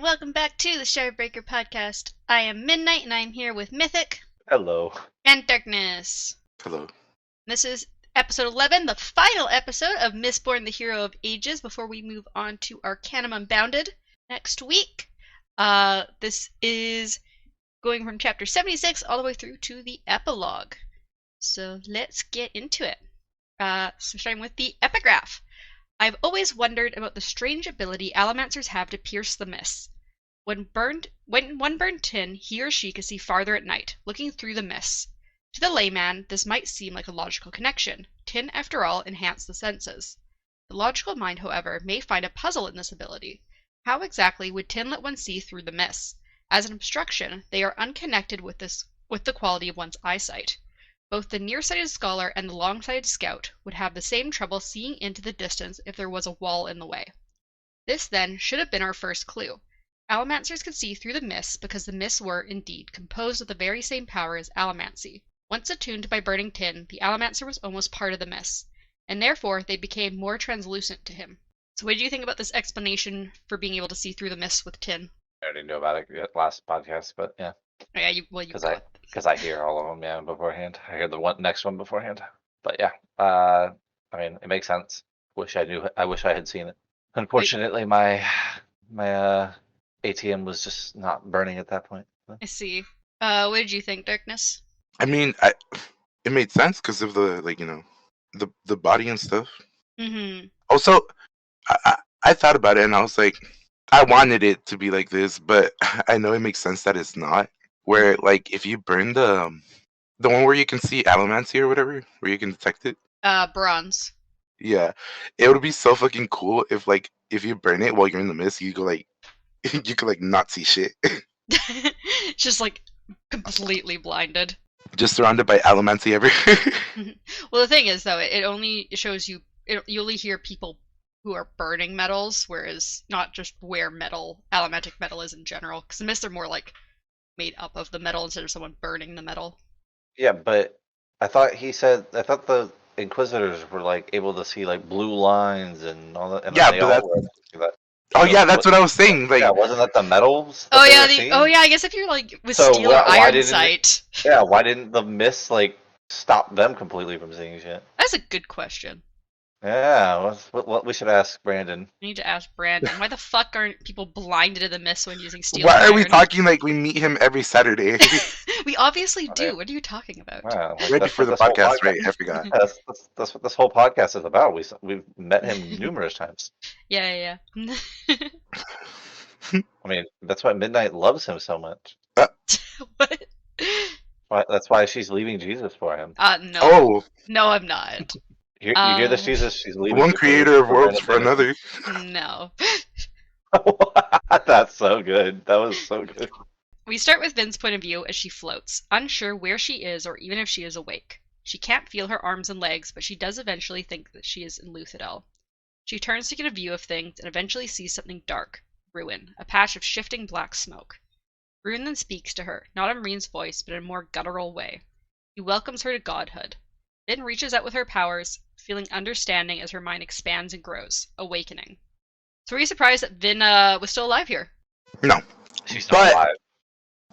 welcome back to the Shardbreaker podcast. I am Midnight, and I am here with Mythic Hello. and Darkness. Hello. This is episode 11, the final episode of Mistborn, the Hero of Ages, before we move on to Arcanum Unbounded next week. This is going from chapter 76 all the way through to the epilogue. So let's get into it. So starting with the epigraph. I've always wondered about the strange ability Allomancers have to pierce the mists. When one burned tin, he or she could see farther at night, looking through the mists. To the layman, this might seem like a logical connection. Tin, after all, enhanced the senses. The logical mind, however, may find a puzzle in this ability. How exactly would tin let one see through the mists? As an obstruction, they are unconnected with the quality of one's eyesight. Both the nearsighted scholar and the long-sighted scout would have the same trouble seeing into the distance if there was a wall in the way. This, then, should have been our first clue. Allomancers could see through the mists because the mists were, indeed, composed of the very same power as allomancy. Once attuned by burning tin, the Allomancer was almost part of the mists, and therefore they became more translucent to him. So what did you think about this explanation for being able to see through the mists with tin? I already knew about it last podcast, but yeah. Oh, yeah, Because I hear all of them, beforehand. I hear the next one beforehand. But yeah, I mean, it makes sense. I wish I had seen it. Unfortunately, my ATM was just not burning at that point. I see. What did you think, Darkness? I mean, it made sense because of the the body and stuff. Mm-hmm. Also, I thought about it and I was like, I wanted it to be like this, but I know it makes sense that it's not. Where like if you burn the one where you can see allomancy or whatever, where you can detect it. Bronze. Yeah, it would be so fucking cool if you burn it while you're in the mist, you go like you could like not see shit. Just like completely blinded. Just surrounded by allomancy everywhere. Well, the thing is, though, it only shows you. You only hear people who are burning metals, whereas not just where allomantic metal is in general. Because the mists are more like made up of the metal instead of someone burning the metal. Yeah, but I thought the Inquisitors were like able to see like blue lines and all that. And Yeah, they but all that's. were that. Oh yeah, that's what I was saying. Like, Yeah, wasn't that the metals? Oh that they yeah, were seeing? I guess if you're like with So steel or iron sight. Yeah, why didn't the mist like stop them completely from seeing shit? That's a good question. Yeah, what we should ask Brandon. I need to ask Brandon. Why the fuck aren't people blinded in the mist when using steel? why and are we iron? talking like we meet him every Saturday? We obviously do. Okay. What are you talking about? Wow, Ready for the podcast, right? I forgot. That's what this whole podcast is about. We've met him numerous times. Yeah. I mean, that's why Midnight loves him so much. What? That's why she's leaving Jesus for him. No. Oh, No, I'm not. You hear this, Jesus? She's leaving. one you creator of worlds Brandon for another. No. That's so good. That was so good. We start with Vin's point of view as she floats, unsure where she is or even if she is awake. She can't feel her arms and legs, but she does eventually think that she is in Luthadel. She turns to get a view of things and eventually sees something dark. Ruin, a patch of shifting black smoke. Ruin then speaks to her, not in Reen's voice, but in a more guttural way. He welcomes her to godhood. Vin reaches out with her powers, feeling understanding as her mind expands and grows, awakening. So were you surprised that Vin was still alive here? No, She's still But- alive.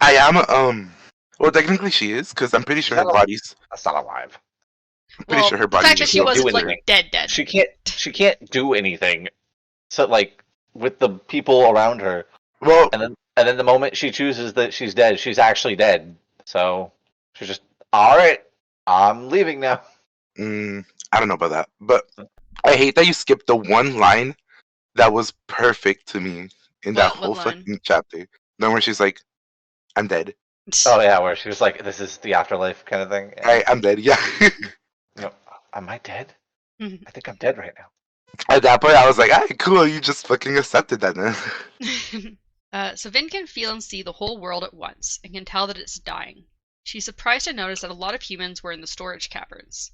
I am. Well, technically she is, because I'm pretty sure her body's. That's not alive. I'm pretty sure her the body. fact that she can't do wasn't like anything. dead. She can't do anything. So like with the people around her, Well, and then the moment she chooses that she's dead, she's actually dead. So she's just all right. I'm leaving now. I don't know about that, but I hate that you skipped the one line that was perfect to me in that What whole line? fucking chapter. The one where she's like, "I'm dead." Oh yeah, where she was like, "This is the afterlife" kind of thing. And, I'm dead. Yeah. am I dead? Mhm. I think I'm dead right now. At that point, I was like, "Alright, cool. You just fucking accepted that, man." So Vin can feel and see the whole world at once, and can tell that it's dying. She's surprised to notice that a lot of humans were in the storage caverns.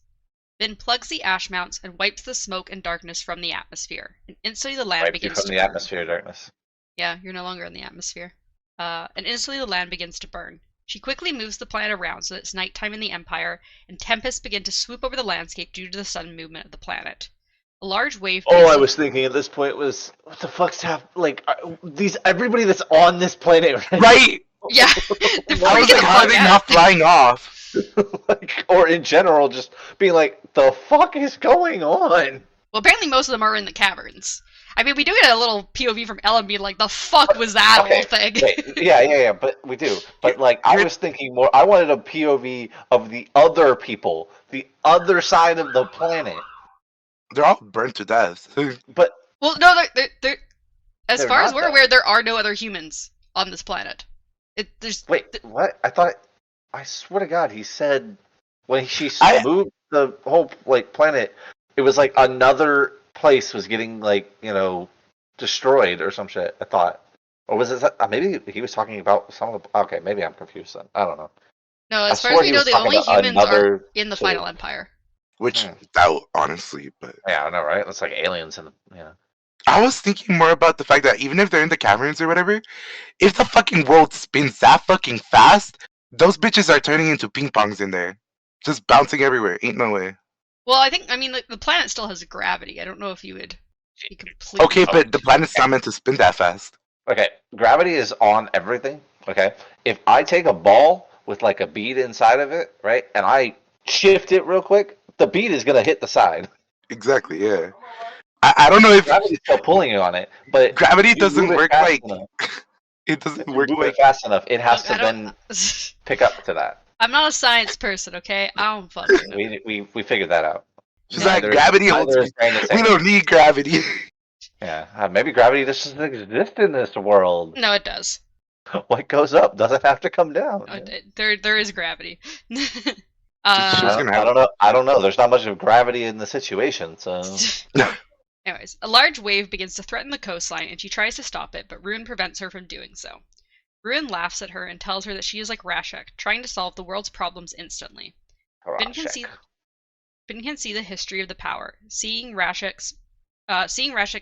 Vin plugs the ash mounts and wipes the smoke and darkness from the atmosphere, and instantly the land Wiped you begins from to the burn. atmosphere, darkness. Yeah, you're no longer in the atmosphere. And instantly the land begins to burn. She quickly moves the planet around so that it's nighttime in the Empire, and tempests begin to swoop over the landscape due to the sudden movement of the planet. A large wave. All I was thinking at this point was, what the fuck's everybody that's on this planet, Right? Yeah, they're I was freaking like, the how are fuck they out. not flying off? like, or in general, just being like, the fuck is going on? Well, apparently most of them are in the caverns. I mean, we do get a little POV from Ellen being like, "The fuck was that whole thing?" Wait, yeah, but we do. But like, I was thinking more. I wanted a POV of the other people, the other side of the planet. They're all burnt to death. But Well, no, they're as They're far as not, we're though. aware, there are no other humans on this planet. wait, what? I swear to God, he said when she I- moved the whole planet, it was like another place was getting destroyed or some shit. I thought, or was it maybe he was talking about some of the? Okay, maybe I'm confused then. I don't know. No, I as far as swore we he know, was the talking only about humans are another in the ship. Final Empire. Which doubt, honestly, but Yeah, I know, right? It's like aliens in the I was thinking more about the fact that even if they're in the caverns or whatever, if the fucking world spins that fucking fast, those bitches are turning into ping pongs in there, just bouncing everywhere. Ain't no way. Well, I mean, the planet still has gravity. I don't know if you would be completely. Okay, but the planet's not meant to spin that fast. Okay, gravity is on everything. Okay, if I take a ball with like a bead inside of it, right, and I shift it real quick, the bead is gonna hit the side. Exactly, yeah. I don't know if Gravity's still pulling you on it, but gravity you doesn't move it work fast like enough. it doesn't If you work move like it fast enough, it has I to then don't. pick up to that. I'm not a science person, okay? I don't fucking know. We figured that out. just Yeah. like Neither- gravity holds neither me. is Brand the We same. don't need gravity. Yeah, maybe gravity just doesn't exist in this world. No, it does. What goes up doesn't have to come down. Oh, there is gravity. She was I gonna have- don't know. I don't know. There's not much of gravity in the situation, so. Anyways, a large wave begins to threaten the coastline, and she tries to stop it, but Ruin prevents her from doing so. Ruin laughs at her and tells her that she is like Rashek, trying to solve the world's problems instantly. Finn can see the history of the power, seeing Rashek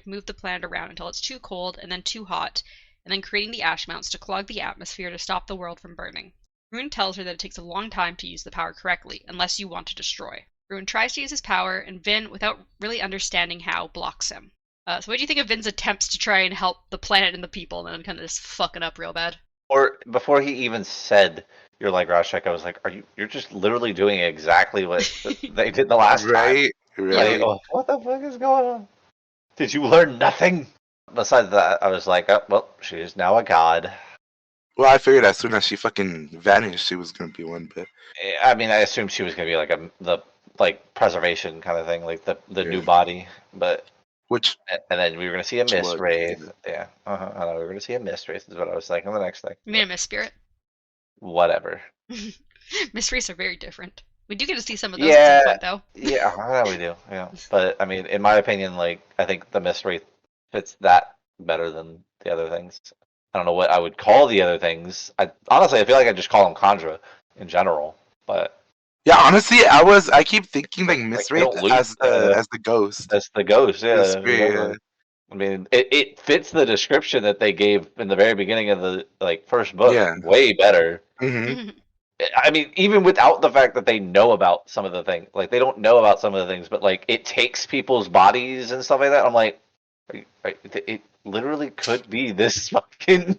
move the planet around until it's too cold and then too hot, and then creating the ash mounts to clog the atmosphere to stop the world from burning. Ruin tells her that it takes a long time to use the power correctly, unless you want to destroy. Ruin tries to use his power, and Vin, without really understanding how, blocks him. So what do you think of Vin's attempts to try and help the planet and the people, and then kind of just fucking up real bad? Or before he even said, "You're like Rashek," I was like, You're just literally doing exactly what they did the last time." right. Like, oh, what the fuck is going on? Did you learn nothing? Besides that, I was like, oh, well, she is now a god. Well, I figured as soon as she fucking vanished, she was gonna be one. But I mean, I assumed she was gonna be like the preservation kind of thing, like the Yeah. new body. But which and then we were gonna see a Which mist was- wraith. Yeah, I know we were gonna see a mist wraith. Is what I was thinking. The next thing. You mean a Miss Spirit? Whatever. Miss Wraiths are very different. We do get to see some of those Yeah. at some point, though. Yeah, I know we do. Yeah, but I mean, in my opinion, like I think the mist wraith fits that better than the other things. I don't know what I would call the other things. I honestly, I feel like I just call them Conjura in general. But yeah, honestly, I keep thinking like Miss they Wraith don't leave, as the ghost. that's the ghost. Yeah, The spirit, exactly. I mean, it fits the description that they gave in the very beginning of the first book. Yeah. Way better. Hmm. I mean, even without the fact that they know about some of the things, like they don't know about some of the things, but like it takes people's bodies and stuff like that. I'm like, it literally could be this fucking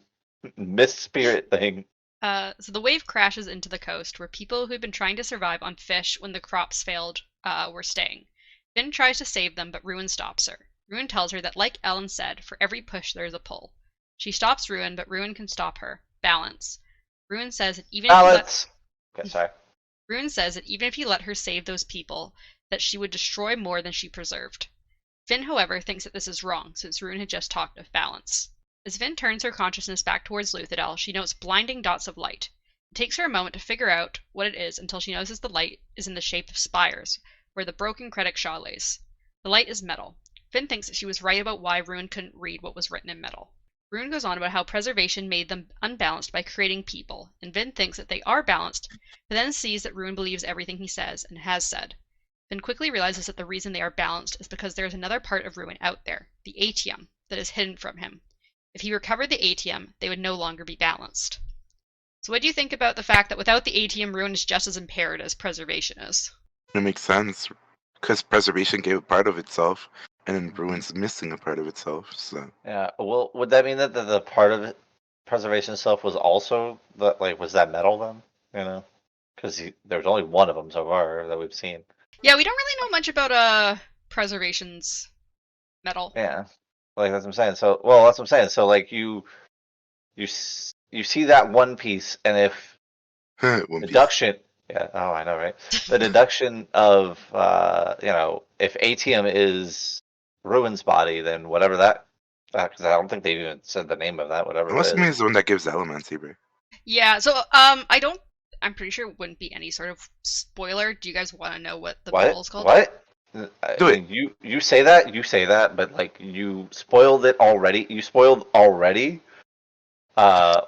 mist spirit thing. So the wave crashes into the coast, where people who'd been trying to survive on fish when the crops failed were staying. Finn tries to save them, but Ruin stops her. Ruin tells her that, like Ellen said, for every push there's a pull. She stops Ruin, but Ruin can stop her. Balance. Ruin says that even Ruin says that even if you let her save those people, that she would destroy more than she preserved. Finn, however, thinks that this is wrong, since Ruin had just talked of balance. As Finn turns her consciousness back towards Luthadel, she notes blinding dots of light. It takes her a moment to figure out what it is until she notices the light is in the shape of spires, where the broken Kredik Shaw lays. The light is metal. Finn thinks that she was right about why Ruin couldn't read what was written in metal. Ruin goes on about how preservation made them unbalanced by creating people, and Finn thinks that they are balanced, but then sees that Ruin believes everything he says and has said. Finn quickly realizes that the reason they are balanced is because there is another part of Ruin out there, the ATM, that is hidden from him. If he recovered the ATM, they would no longer be balanced. So what do you think about the fact that without the ATM, Ruin is just as impaired as preservation is? It makes sense because preservation gave a part of itself. and then Ruin's missing a part of itself. So Yeah. Well, would that mean that the part of it, preservation itself was also was that metal then? You know, because there's only one of them so far that we've seen. Yeah, we don't really know much about preservation's metal. Yeah. Like that's what I'm saying. So well, that's what I'm saying. So like you see that one piece, and if One Piece. deduction, yeah, oh I know, right? The deduction of if ATM is Ruin's body, then whatever that, because I don't think they even said the name of that, whatever Unless it it means is. the one that gives Elemency, bro. Yeah, so I'm pretty sure it wouldn't be any sort of spoiler. Do you guys want to know what the metal is called? What? I Do it. mean, you say that, but like you spoiled it already. You spoiled already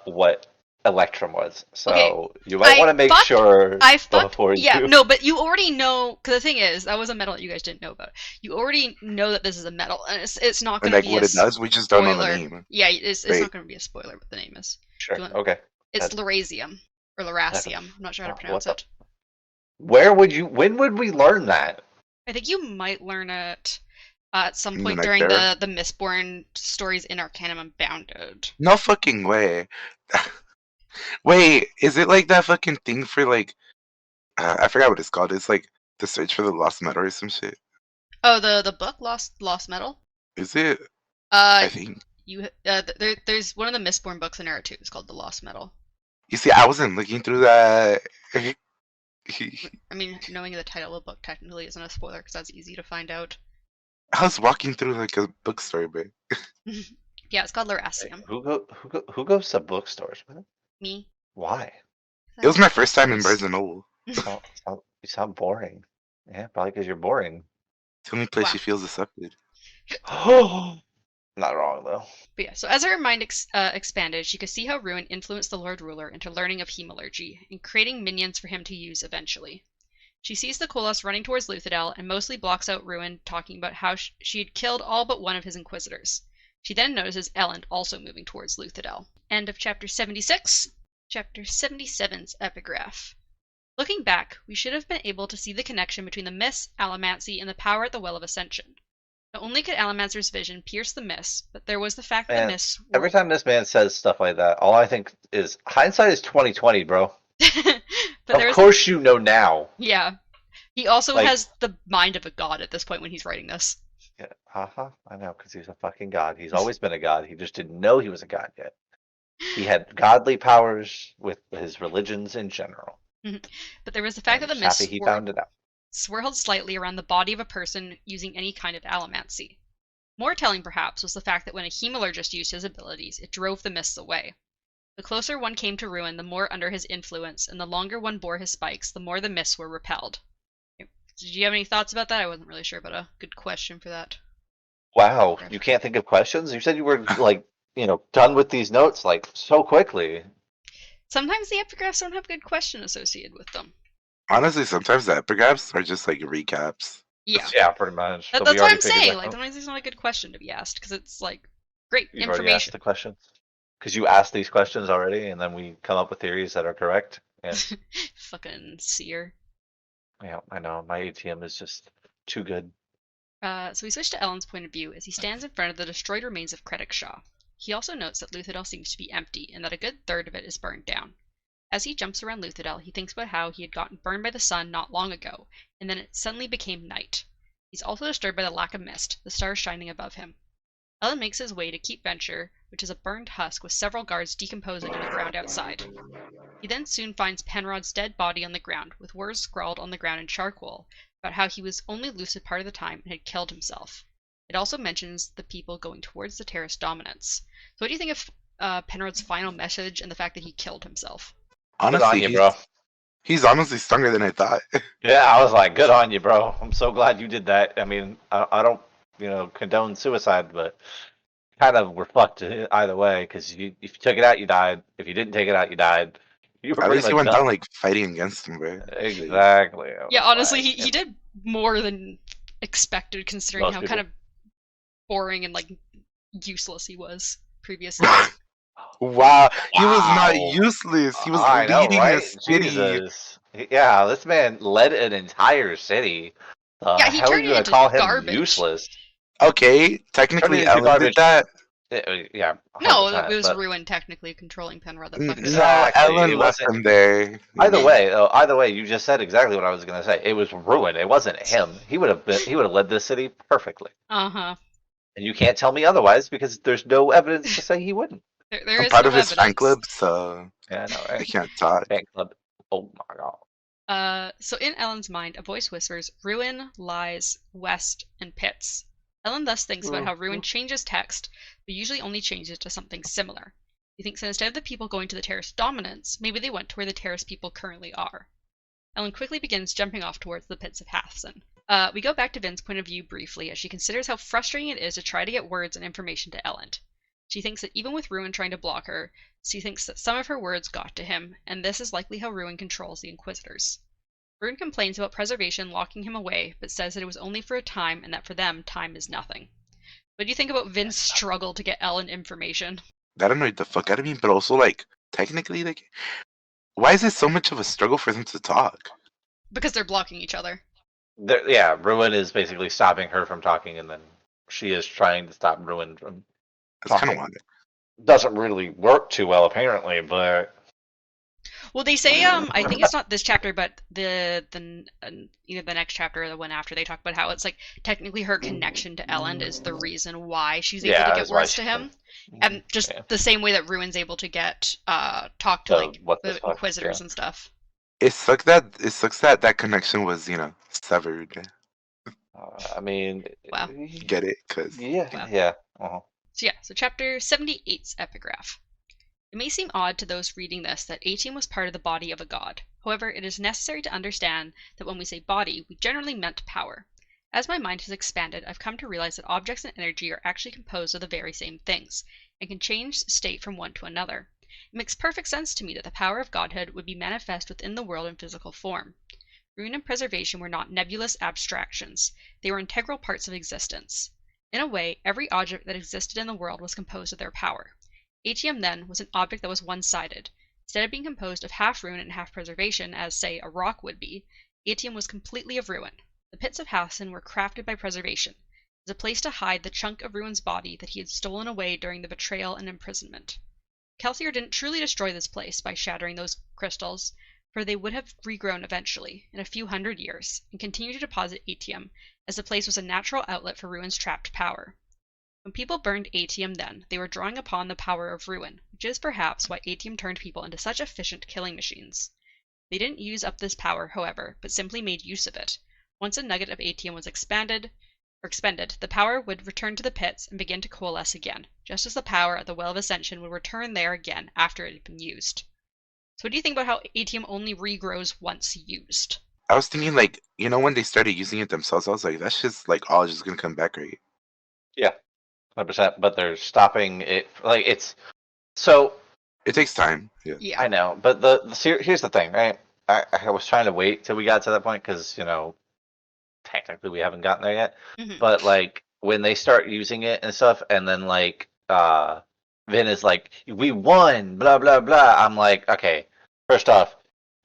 what Electrum was. So Okay, you might want to make sure before yeah, you. no, but you already know, because the thing is, that was a metal that you guys didn't know about. You already know that this is a metal, and it's not And going to like be what a it does, we just don't know the spoiler. name. Yeah, it's Right. not going to be a spoiler what the name is. Sure. Do you want- Okay. It's That's- Lerasium, or Lerasium. I'm not sure how to pronounce what it. Where would you? When would we learn that? I think you might learn it at some In the point Night during Terror? the Mistborn stories in Arcanum Unbounded. No fucking way. Wait, is it like that fucking thing for like I forgot what it's called. It's like the search for the lost metal or some shit. Oh, the book Lost Metal. Is it? I Uh, think. there's one of the Mistborn books in there too. It's called the Lost Metal. You see, I wasn't looking through that. I mean, knowing the title of the book technically isn't a spoiler because that's easy to find out. I was walking through like a bookstore, but Yeah, it's called Lerasium. Who goes to bookstores? Man? Me. Why? it was my first time in Barnes and Noble. You sound boring. Yeah, probably because you're boring. It's the only place Wow. she feels accepted. Not wrong though. But yeah, so as her mind expanded, she could see how Ruin influenced the Lord Ruler into learning of hemalurgy and creating minions for him to use eventually. She sees the Koloss running towards Luthadel and mostly blocks out Ruin talking about how she had killed all but one of his inquisitors. She then notices Elend also moving towards Luthadel. End of chapter 76. Chapter 77's epigraph. Looking back, we should have been able to see the connection between the mist, Allomancy, and the power at the Well of Ascension. Not only could Allomancer's vision pierce the mist, but there was the fact that the mists were... Every time this man says stuff like that, all I think is hindsight is 20/20, bro. But of course you know now. Yeah. He also has the mind of a god at this point when he's writing this. Yeah, I know, because he's a fucking god. He's always been a god. He just didn't know he was a god yet. He had godly powers with his religions in general. But there was the fact that the mist he found it out. swirled slightly around the body of a person using any kind of allomancy. More telling, perhaps, was the fact that when a hemalurgist used his abilities, it drove the mists away. The closer one came to Ruin, the more under his influence, and the longer one bore his spikes, the more the mists were repelled. Did you have any thoughts about that? I wasn't really sure about a good question for that. Wow, you can't think of questions? You said you were, done with these notes, so quickly. Sometimes the epigraphs don't have good question associated with them. Honestly, sometimes the epigraphs are just like recaps. Yeah, pretty much. That's what I'm saying. Sometimes it's not a good question to be asked because it's great You've information. already asked the questions because you asked these questions already, and then we come up with theories that are correct. Yeah. Fucking seer. Yeah, I know. My ATM is just too good. So we switch to Elend's point of view as he stands in front of the destroyed remains of Kredik Shaw. He also notes that Luthadel seems to be empty and that a good third of it is burned down. As he jumps around Luthadel, he thinks about how he had gotten burned by the sun not long ago, and then it suddenly became night. He's also disturbed by the lack of mist, the stars shining above him. Elend makes his way to Keep Venture, which is a burned husk with several guards decomposing in the ground outside. He then soon finds Penrod's dead body on the ground, with words scrawled on the ground in charcoal about how he was only lucid part of the time and had killed himself. It also mentions the people going towards the Terrace dominance. So what do you think of Penrod's final message and the fact that he killed himself? Honestly, good on you, bro. He's honestly stronger than I thought. Yeah, I was like, good on you, bro. I'm so glad you did that. I mean, I don't, condone suicide, but kind of we're fucked either way because if you took it out, you died. If you didn't take it out, you died. You were At least he went done. down fighting against him, bro. Exactly. Yeah, honestly, he did more than expected considering Most how people. kind of boring and useless he was previously. Wow, he was not useless. He was I know, leading right? a city. Jesus. Yeah, this man led an entire city. Yeah, he hell are turned you it gonna into call him garbage. useless? Okay, Turning technically into Ellen did garbage. that. Yeah, No, 100%. it was But Ruin technically controlling Penrod that fucked it up. No, exactly, Ellen it left wasn't. him there. Either way, you just said exactly what I was gonna say. It was ruined. It wasn't him. He would have been. He would have led this city perfectly. Uh-huh. And you can't tell me otherwise because there's no evidence to say he wouldn't. There I'm is part no of his fan evidence. club, so Yeah, I know, I right? can't talk. Fan club. Oh my god. So in Ellen's mind, a voice whispers, Ruin, Lies, West, and Pits. Ellen thus thinks about how Ruin changes text, but usually only changes to something similar. He thinks that instead of the people going to the Terrace dominance, maybe they went to where the Terrace people currently are. Ellen quickly begins jumping off towards the Pits of Hathsin. We go back to Vin's point of view briefly as she considers how frustrating it is to try to get words and information to Ellen. She thinks that even with Ruin trying to block her, she thinks that some of her words got to him, and this is likely how Ruin controls the Inquisitors. Ruin complains about preservation locking him away, but says that it was only for a time and that for them, time is nothing. What do you think about Vin's struggle to get Ellen information? That annoyed the fuck out of me, but also like technically, like, why is it so much of a struggle for them to talk? Because they're blocking each other. Yeah, Ruin is basically stopping her from talking, and then she is trying to stop Ruin from That's kind talking. of wild. Doesn't really work too well, apparently, but Well, they say I think it's not this chapter, but the either the next chapter or the one after, they talk about how it's like technically her connection to Ellen is the reason why she's able to get that's why words to him, and just yeah. the same way that Ruin's able to get talk to like What the the fuck, Inquisitors yeah. and stuff. It sucks that that connection was severed. I mean, Wow. Get it? Cause yeah, Wow. yeah. Uh-huh. So chapter 78's epigraph. It may seem odd to those reading this that Atium was part of the body of a god. However, it is necessary to understand that when we say body, we generally meant power. As my mind has expanded, I've come to realize that objects and energy are actually composed of the very same things, and can change state from one to another. It makes perfect sense to me that the power of godhood would be manifest within the world in physical form. Ruin and preservation were not nebulous abstractions, they were integral parts of existence. In a way, every object that existed in the world was composed of their power. Atium, then, was an object that was one-sided. Instead of being composed of half ruin and half preservation, as, say, a rock would be, Atium was completely of ruin. The pits of Hathsin were crafted by preservation, as a place to hide the chunk of Ruin's body that he had stolen away during the betrayal and imprisonment. Kelsier didn't truly destroy this place by shattering those crystals, for they would have regrown eventually, in a few hundred years, and continue to deposit Atium, as the place was a natural outlet for Ruin's trapped power. When people burned Atium then, they were drawing upon the power of Ruin, which is perhaps why Atium turned people into such efficient killing machines. They didn't use up this power, however, but simply made use of it. Once a nugget of Atium was expended, the power would return to the pits and begin to coalesce again, just as the power at the Well of Ascension would return there again after it had been used. So what do you think about how Atium only regrows once used? I was thinking, like, when they started using it themselves, I was like, that's just like all just gonna come back, right? Yeah, 100%. But they're stopping it. Like it's so. It takes time. Yeah. I know, but here's the thing, right? I was trying to wait till we got to that point because technically we haven't gotten there yet. Mhm. But like when they start using it and stuff, and then like Vin is like, "We won," blah blah blah. I'm like, okay. First off,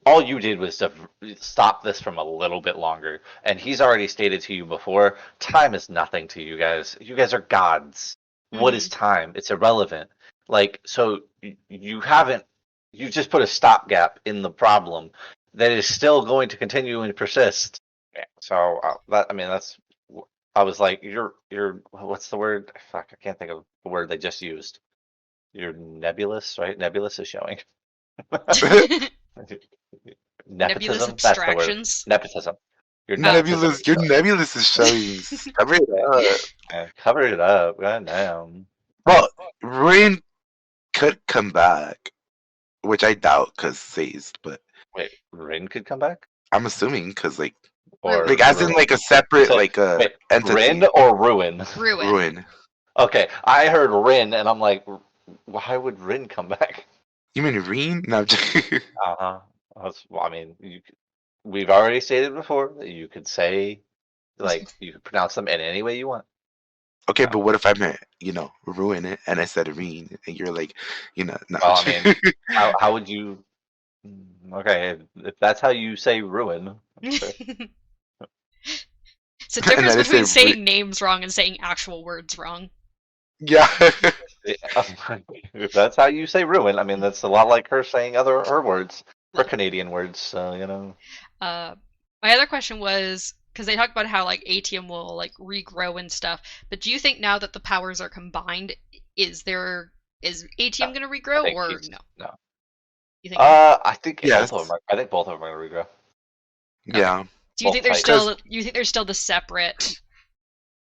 all you did was to stop this from a little bit longer, and he's already stated to you before, time is nothing to you guys. You guys are gods. What is time? It's irrelevant. Like, so you haven't. You just put a stopgap in the problem that is still going to continue and persist. Yeah. So that's. I was like, you're. What's the word? Fuck, I can't think of the word they just used. You're nebulous, right? Nebulous is showing. Nebulous Nepotism. That's the word. abstractions. Nepotism. Your nepotism. Your nebulous is showing. Cover it up. Cover it up. God damn. Well, Rain could come back, which I doubt because Phased, but Wait, Rin could come back? I'm assuming because Or like as in like a separate wait, entity. Rin or Ruin? Ruin. Okay, I heard Rin and I'm like, why would Rin come back? You mean Reen? No, I'm just... I mean, we've already stated before that you could say, like, you could pronounce them in any way you want. Okay, but what if I meant, ruin it and I said Reen and you're like, no. Well, I mean, how would you? Okay, if that's how you say ruin. Okay. It's a difference then I between say saying names wrong and saying actual words wrong. yeah. If that's how you say ruin, I mean that's a lot like her saying her words, her Canadian words. So My other question was because they talk about how like Atium will like regrow and stuff, but do you think now that the powers are combined, is Atium no, going to I regrow think or he's no? no. You think no? I think Yes. both of them are. I think both of them are gonna regrow. Yeah. Do you Both think there's types. still the separate,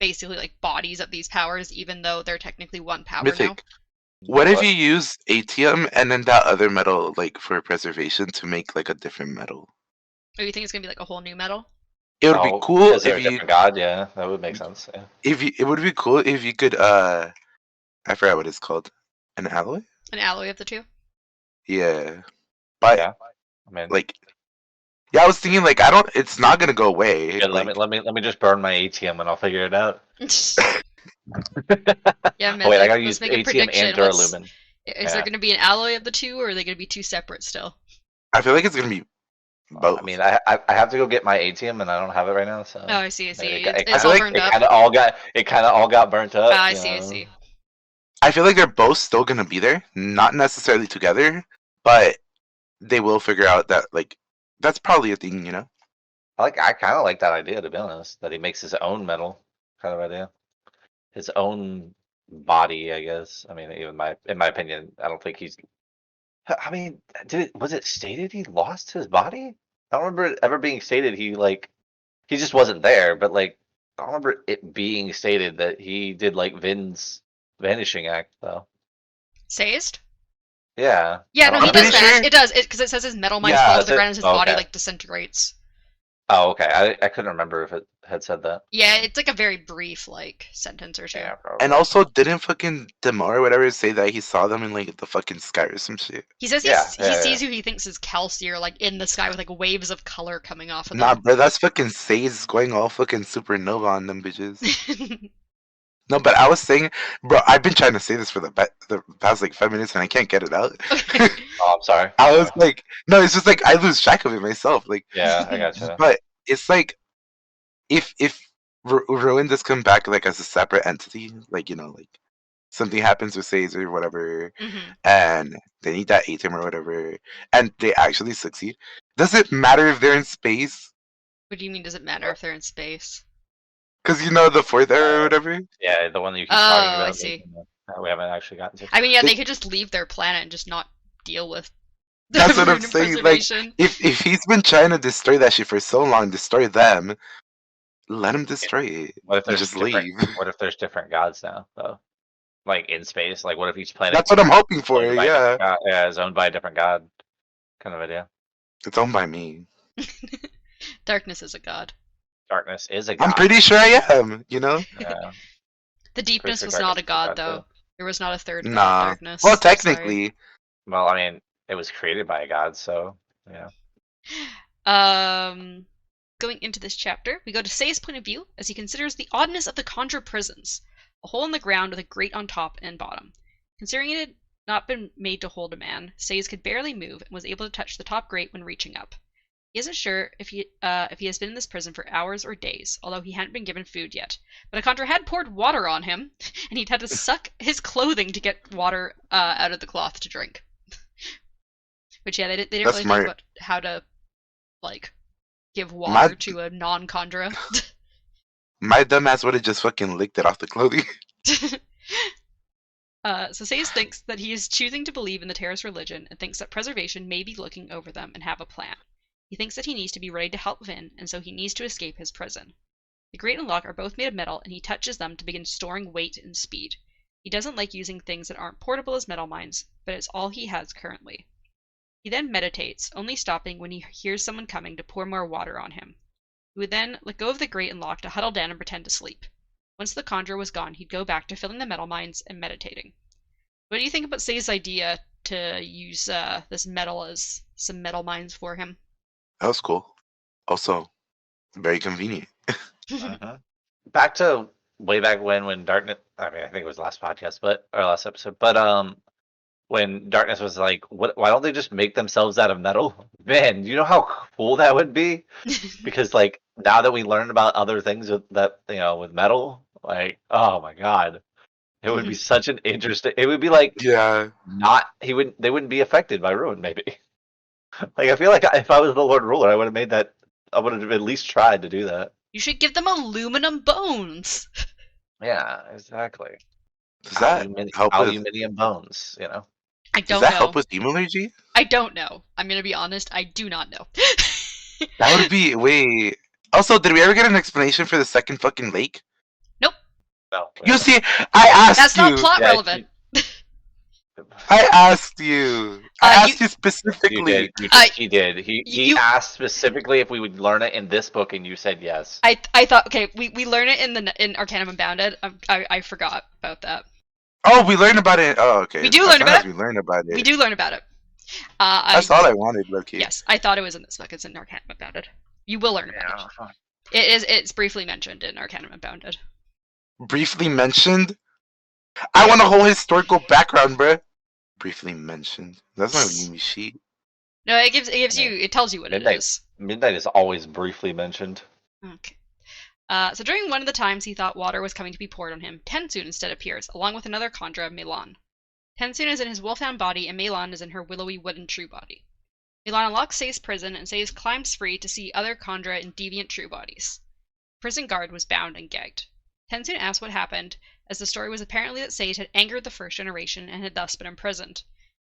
basically like bodies of these powers, even though they're technically one power now? Mythic. What if What? you use atium and then that other metal like for preservation to make like a different metal? Or you think it's gonna be like a whole new metal? It would be Oh, cool because they're a different god. Yeah, that would make sense. Yeah. it would be cool if you could I forgot what it's called. An alloy? An alloy of the two? Yeah. But Yeah. I mean, like yeah, I was thinking like I don't it's not gonna go away. yeah, Like let me just burn my ATM and I'll figure it out. Yeah, Oh wait, I Mythic. gotta Let's use make a ATM and prediction. Duralumin. Is there Yeah. going to be an alloy of the two, or are they going to be two separate still? I feel like it's gonna be I mean, both. I have to go get my ATM and I don't have it right now, so Oh, I see. I I mean, see. it It's kind feel all of like burned up. it kind of all got burnt up, I you see. I know. see. I feel like they're both still gonna be there. Not necessarily together, but they will figure out that like that's probably a thing, you know? I kind of like that idea, to be honest, that he makes his own metal kind of idea, his own body, I guess. I mean, even in my opinion, I don't think he's. I mean, was it stated he lost his body? I don't remember it ever being stated he just wasn't there, but like I don't remember it being stated that he did like Vin's vanishing act though. Sazed? Yeah, Yeah, I no, don't he I'm remember does pretty that. vanish. sure. It does, because it says his metal mines fall Yeah. to the Does it? ground as his Oh, body okay. like disintegrates. Oh, okay. I couldn't remember if it had said that. Yeah, it's like a very brief like sentence or two. Yeah, And probably. also, didn't fucking Demar or whatever say that he saw them in like the fucking sky or some shit? He says Yeah, he yeah, yeah. sees who he thinks is Kelsier like in the sky with like waves of color coming off of Nah, them. bro, that's fucking Sage going all fucking supernova on them bitches. No, but I was saying, bro, I've been trying to say this for the past like 5 minutes and I can't get it out. Okay. Oh, I'm sorry. I was like, no, it's just like I lose track of it myself. Like, Yeah, I gotcha. but it's like if Ruin does come back like as a separate entity, like you know, like something happens with Sage or whatever, hmm and they need that atom or whatever, and they actually succeed. Does it matter if they're in space? What do you mean? Does it matter if they're in space? Because you know the fourth arrow or whatever. Yeah, the one that you keep talking Oh, I about see. that we haven't actually gotten to. I mean, yeah, They- they could just leave their planet and just not deal with the That's what I'm rune of saying. Like, preservation. if he's been trying to destroy that shit for so long, destroy them, let him destroy it What if and there's just different? leave. What if there's different gods now, though? Like in space, like what if each planet That's what I'm hoping is for. owned by a Yeah, different god? Yeah, is owned by a different god, kind of idea. it's owned by me. Darkness is a god. Darkness is a I'm god. pretty sure I am. You know. Yeah, The pretty deepness sure was not a darkness is god, too. though. There was not a third god, Nah. darkness. Well, Sorry. technically, Well, I mean, it was created by a god, so yeah. Going into this chapter, we go to Say's point of view as he considers the oddness of the conjure prisons, a hole in the ground with a grate on top and bottom. Considering it had not been made to hold a man, Say's could barely move and was able to touch the top grate when reaching up. He isn't sure if he has been in this prison for hours or days, although he hadn't been given food yet. But a conjure had poured water on him, and he'd had to suck his clothing to get water out of the cloth to drink. Which, yeah, they didn't That's really smart. think about how to, like, give water to a non-conjurer. my dumbass would have just fucking licked it off the clothing. So Sayes thinks that he is choosing to believe in the terrorist religion and thinks that preservation may be looking over them and have a plan. He thinks that he needs to be ready to help Vin, and so he needs to escape his prison. The grate and lock are both made of metal, and he touches them to begin storing weight and speed. He doesn't like using things that aren't portable as metal mines, but it's all he has currently. He then meditates, only stopping when he hears someone coming to pour more water on him. He would then let go of the grate and lock to huddle down and pretend to sleep. Once the conjurer was gone, he'd go back to filling the metal mines and meditating. What do you think about Say's idea to use this metal as some metal mines for him? That was cool. Also, very convenient. Back to way back when darkness. I mean, I think it was last podcast, or last episode. But when Darkness was like, "What? Why don't they just make themselves out of metal?" Man, you know how cool that would be. Because like now that we learn about other things with that, with metal, like, oh my god, it would be such an interesting. It would be like Yeah. not they wouldn't be affected by ruin. Maybe like I feel like if I was the Lord Ruler, I would have made that. I would have at least tried to do that. You should give them aluminum bones. Yeah, exactly. Does that help with Aluminium bones, you know. I Does don't that help know. with hemalurgy? I don't know. I'm gonna be honest. I do not know. That would be wait. Also, did we ever get an explanation for the second fucking lake? Nope. No. You see, I asked That's you. not plot Yeah, relevant. I asked you. I asked you You specifically. did. He did. He you- asked specifically if we would learn it in this book, and you said yes. I thought okay. We learn it in Arcanum Unbounded. I forgot about that. Oh, we learned about it. Oh, okay. We do As learn long about as it. We learned about it. We do learn about it. That's all I wanted, Loki. Yes, I thought it was in this book. It's in Arcanum Unbounded. You will learn about it. It's briefly mentioned in Arcanum Unbounded. Briefly mentioned. I want a whole historical background, bruh. Briefly mentioned. That's not a new sheet. No, it tells you what it is. Midnight is always briefly mentioned. Okay. So during one of the times he thought water was coming to be poured on him, Tensoon instead appears, along with another Khandra, Melan. Tensoon is in his wolfhound body, and Melan is in her willowy wooden true body. Melan unlocks Sei's prison, and Sei climbs free to see other Khandra in deviant true bodies. The prison guard was bound and gagged. Tensoon asks what happened, as the story was apparently that Sei had angered the first generation and had thus been imprisoned.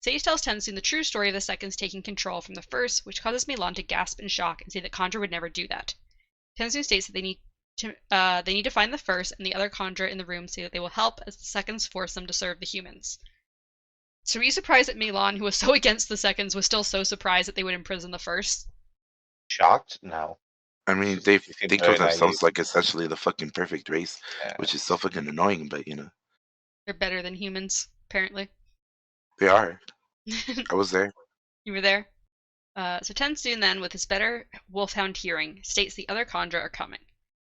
Sei tells Tensoon the true story of the seconds taking control from the first, which causes Melan to gasp in shock and say that Khandra would never do that. Tensoon states that they need to find the first, and the other Khandra in the room say that they will help as the seconds force them to serve the humans. So were you surprised that Melan, who was so against the seconds, was still so surprised that they would imprison the first? Shocked? No. I mean, they seem think very of themselves naive. like essentially the fucking perfect race, Yeah. which is so fucking annoying, but They're better than humans, apparently. they are. I was there. You were there? So Tensoon then, with his better wolfhound hearing, states the other Khandra are coming.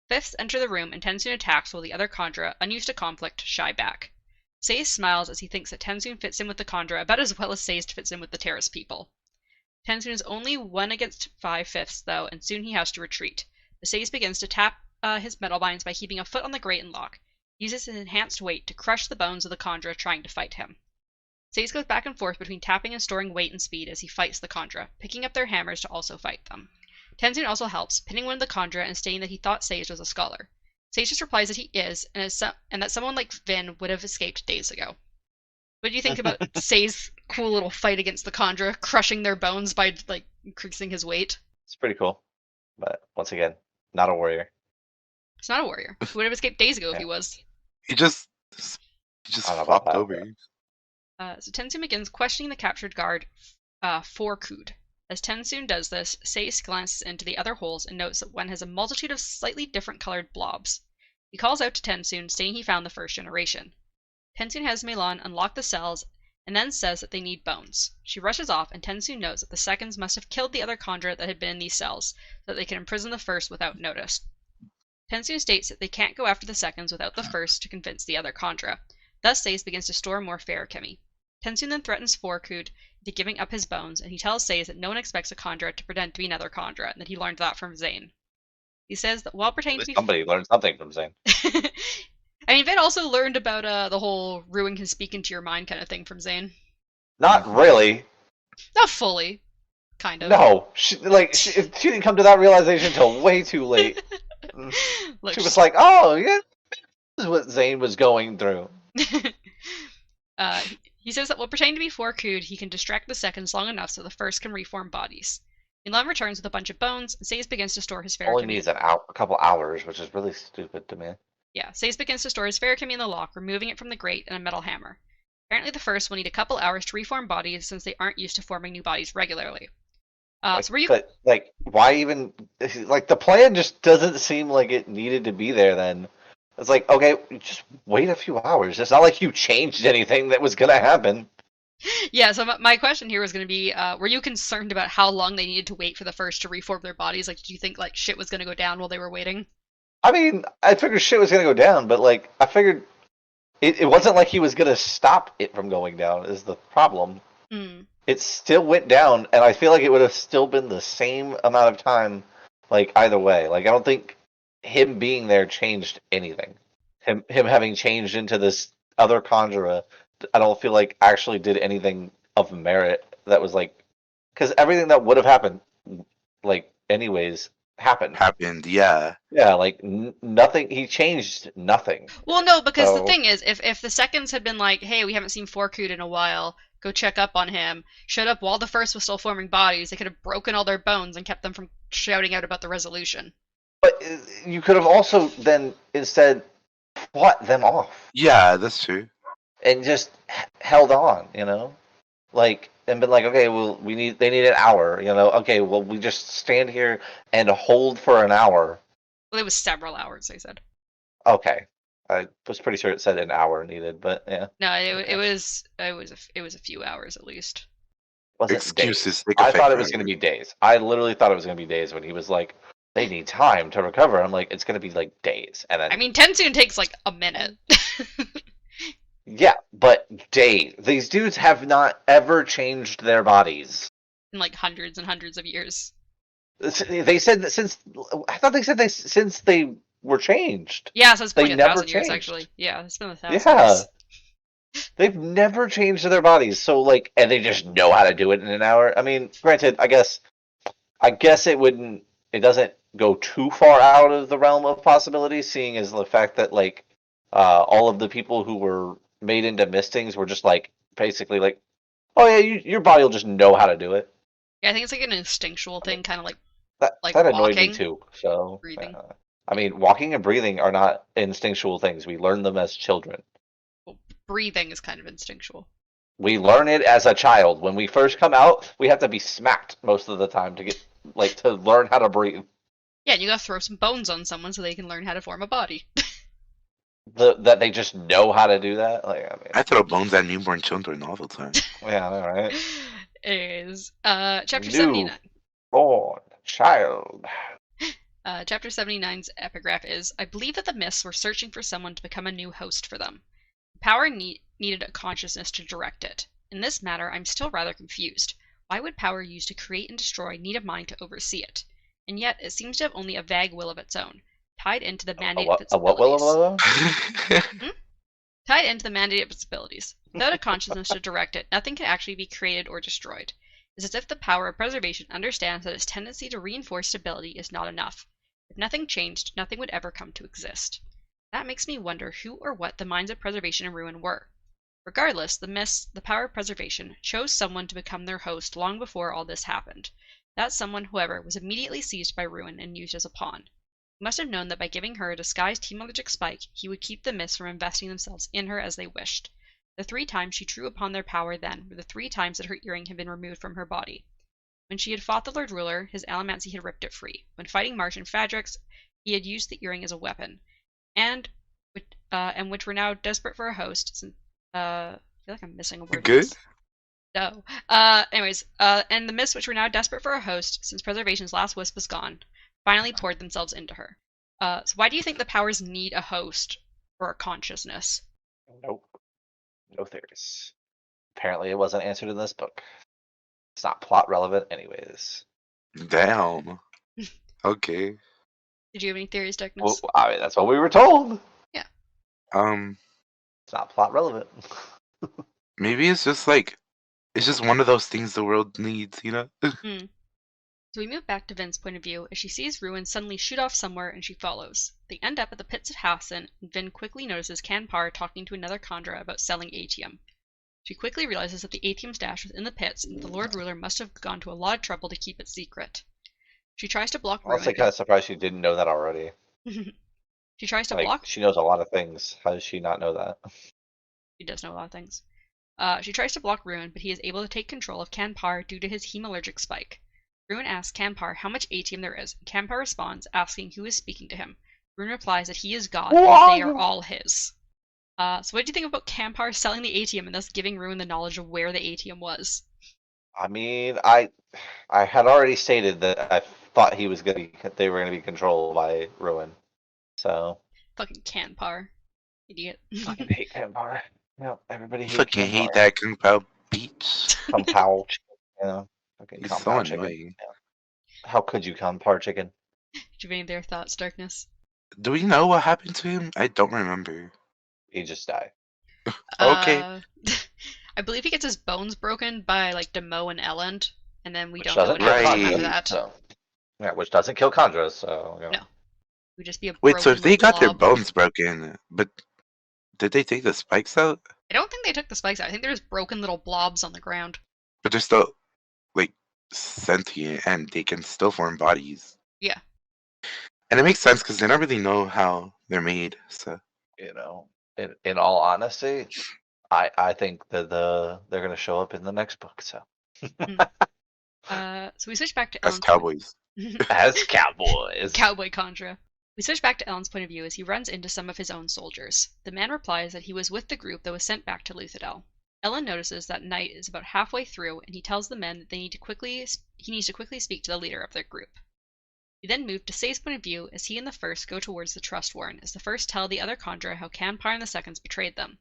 Fifths enter the room, and Tensoon attacks while the other Khandra, unused to conflict, shy back. Sei smiles as he thinks that Tensoon fits in with the Khandra about as well as Sei fits in with the Terrace people. Tensoon is only 1 against 5/5, though, and soon he has to retreat. The Sei begins to tap his metal binds by keeping a foot on the grate and lock. He uses his enhanced weight to crush the bones of the Khandra trying to fight him. Sei goes back and forth between tapping and storing weight and speed as he fights the Khandra, picking up their hammers to also fight them. Tensoon also helps, pinning one of the Khandra and stating that he thought Sei was a scholar. Sei just replies that he is, and that someone like Vin would have escaped days ago. What do you think about Sei's cool little fight against the Khandra, crushing their bones by, increasing his weight? It's pretty cool. But once again, not a warrior. He's not a warrior. He would have escaped days ago if he was. He just I don't know about flopped that, over. So Tensoon begins questioning the captured guard, Forkud. As Tensoon does this, Sei glances into the other holes and notes that one has a multitude of slightly different colored blobs. He calls out to Tensoon, saying he found the first generation. Tensoon has Melan unlock the cells and then says that they need bones. She rushes off, and Tensoon knows that the seconds must have killed the other Khandra that had been in these cells, so that they can imprison the first without notice. Tensoon states that they can't go after the seconds without the first to convince the other Khandra. Thus, Sei begins to store more ferrochemy. Tensoon then threatens Forkud into giving up his bones, and he tells Sei that no one expects a Khandra to pretend to be another Khandra, and that he learned that from Zane. He says that while pretending to be... Somebody learned something from Zane. I mean, Vin also learned about the whole ruin can speak into your mind kind of thing from Zane. Not really. Not fully. Kind of. No. She didn't come to that realization until way too late. Look, She was like, oh, yeah, this is what Zane was going through. he says that while pretending to be Forkud, he can distract the seconds long enough so the first can reform bodies. Milan returns with a bunch of bones, and Sei begins to store his ferrochemy. Only needs a couple hours, which is really stupid to me. Yeah, Sei begins to store his ferrochemy in the lock, removing it from the grate and a metal hammer. Apparently the first will need a couple hours to reform bodies since they aren't used to forming new bodies regularly. So were you... But, why even... the plan just doesn't seem like it needed to be there then. It's like, okay, just wait a few hours. It's not like you changed anything that was going to happen. Yeah, so my question here was going to be, were you concerned about how long they needed to wait for the first to reform their bodies? Did you think, shit was going to go down while they were waiting? I mean, I figured shit was going to go down, but, I figured it wasn't like he was gonna stop it from going down. Is the problem? Mm. It still went down, and I feel like it would have still been the same amount of time, like either way. Like I don't think him being there changed anything. Him having changed into this other conjurer, I don't feel like actually did anything of merit. That was like, because everything that would have happened, like anyways, happened. Happened, yeah. Yeah, like nothing. He changed nothing. Well, no, because the So, thing is, if the seconds had been like, hey, we haven't seen Forkhood in a while, go check up on him, showed up while the first was still forming bodies, they could have broken all their bones and kept them from shouting out about the resolution. but you could have also then instead fought them off Yeah, that's true. and just held on, like and been like, okay, well, they need an hour, okay, well, we just stand here and hold for an hour. Well, it was several hours, they said. Okay, I was pretty sure it said an hour needed, but yeah. No, Okay. it was a few hours at least. Wasn't Excuses days. take I effect thought it was forever. going to be days. I literally thought it was going to be days when he was like, they need time to recover. I'm like, it's going to be like days, and then I mean, Tensoon takes like a minute. yeah, but days. These dudes have not ever changed their bodies. In like hundreds and hundreds of years. They said that since I thought they said since they were changed. Yeah, so it's They been never 1,000 years changed. actually. Yeah, it's been 1,000 Yeah, years. they've never changed their bodies. So like, and they just know how to do it in an hour. I mean, granted, I guess it wouldn't. It doesn't go too far out of the realm of possibility, seeing as the fact that like all of the people who were made into mistings were just like basically like, oh yeah, your body will just know how to do it. Yeah, I think it's like an instinctual thing, kind of like That annoyed me walking, too. So breathing. I mean, walking and breathing are not instinctual things. We learn them as children. Well, breathing is kind of instinctual. We learn it as a child. When we first come out, we have to be smacked most of the time to get like to learn how to breathe. Yeah, and you gotta throw some bones on someone so they can learn how to form a body. That they just know how to do that. Like I mean, I throw bones at newborn children all the time. yeah, all right. Is chapter 79. Born child. Chapter 79's epigraph is, I believe that the Mists were searching for someone to become a new host for them. The power needed a consciousness to direct it. In this matter, I'm still rather confused. Why would power used to create and destroy need a mind to oversee it? And yet, it seems to have only a vague will of its own, tied into the mandate of its What will abilities. Tied into the mandate of its abilities. Without a consciousness to direct it, nothing can actually be created or destroyed. It's as if the power of preservation understands that its tendency to reinforce stability is not enough. If nothing changed, nothing would ever come to exist. That makes me wonder who or what the minds of preservation and ruin were. Regardless, the Mists, the power of preservation, chose someone to become their host long before all this happened. That someone, however, was immediately seized by ruin and used as a pawn. He must have known that by giving her a disguised hemalurgic spike, he would keep the Mists from investing themselves in her as they wished. The 3 times she drew upon their power then were the 3 times that her earring had been removed from her body. When she had fought the Lord Ruler, his allomancy had ripped it free. When fighting Martian Fadrix, he had used the earring as a weapon, and which were now desperate for a host. Since, I feel like I'm missing a word. Good? No. And the Mists, which were now desperate for a host, since preservation's last wisp was gone, finally poured themselves into her. So why do you think the powers need a host or a consciousness? Nope. No theories. Apparently, it wasn't answered in this book. It's not plot relevant, anyways. Damn. Okay. Did you have any theories, Darkness? Well, I mean, that's what we were told. Yeah. It's not plot relevant. Maybe it's just like it's just one of those things the world needs, you know? So we move back to Vin's point of view as she sees Ruin suddenly shoot off somewhere and she follows. They end up at the pits of Hassan, and Vin quickly notices Kanpar talking to another Khandra about selling atium. She quickly realizes that the atium stash was in the pits and the Lord Ruler must have gone to a lot of trouble to keep it secret. She tries to block Ruin. Honestly, kind of surprised she didn't know that already. She tries to like, block. She knows a lot of things. How does she not know that? She does know a lot of things. She tries to block Ruin, but he is able to take control of Kanpar due to his hemalurgic spike. Ruin asks Kanpar how much atium there is, and Kanpar responds, asking who is speaking to him. Ruin replies that he is God, and they are all his. So what do you think about Kanpar selling the atium and thus giving Ruin the knowledge of where the atium was? I mean, I had already stated that I thought they were gonna be controlled by Ruin. So Fucking Kanpar. Idiot. Fucking hate Campar. Yeah, everybody hate Fucking hate Campar. that Kung Pao Beach. Campar chicken, you know, fucking He's so Campar chicken. annoying. Yeah. How could you Campar chicken? Do you have any of their thoughts, Darkness? Do we know what happened to him? I don't remember. He just died. Okay. I believe he gets his bones broken by like Demo and Elend, and then we Which don't know doesn't what kill happens to him Right. after Khandra. that. So, yeah, which doesn't kill Khandra. So, you know. No. He would just be a Wait, so broken if they little got their blob. bones broken, but did they take the spikes out? I don't think they took the spikes out. I think they're just broken little blobs on the ground. But they're still like sentient and they can still form bodies. Yeah. And it makes sense because they don't really know how they're made. So You know, in all honesty, I think that they're gonna show up in the next book. So So we switch back to as Ellen's cowboys. as cowboys, Cowboy Khandra. We switch back to Ellen's point of view as he runs into some of his own soldiers. The man replies that he was with the group that was sent back to Luthadel. Ellen notices that night is about halfway through, and he tells the men that he needs to quickly speak to the leader of their group. We then move to Say's point of view as he and the First go towards the Trust Warren, as the First tell the other Khandra how Canpar and the Seconds betrayed them.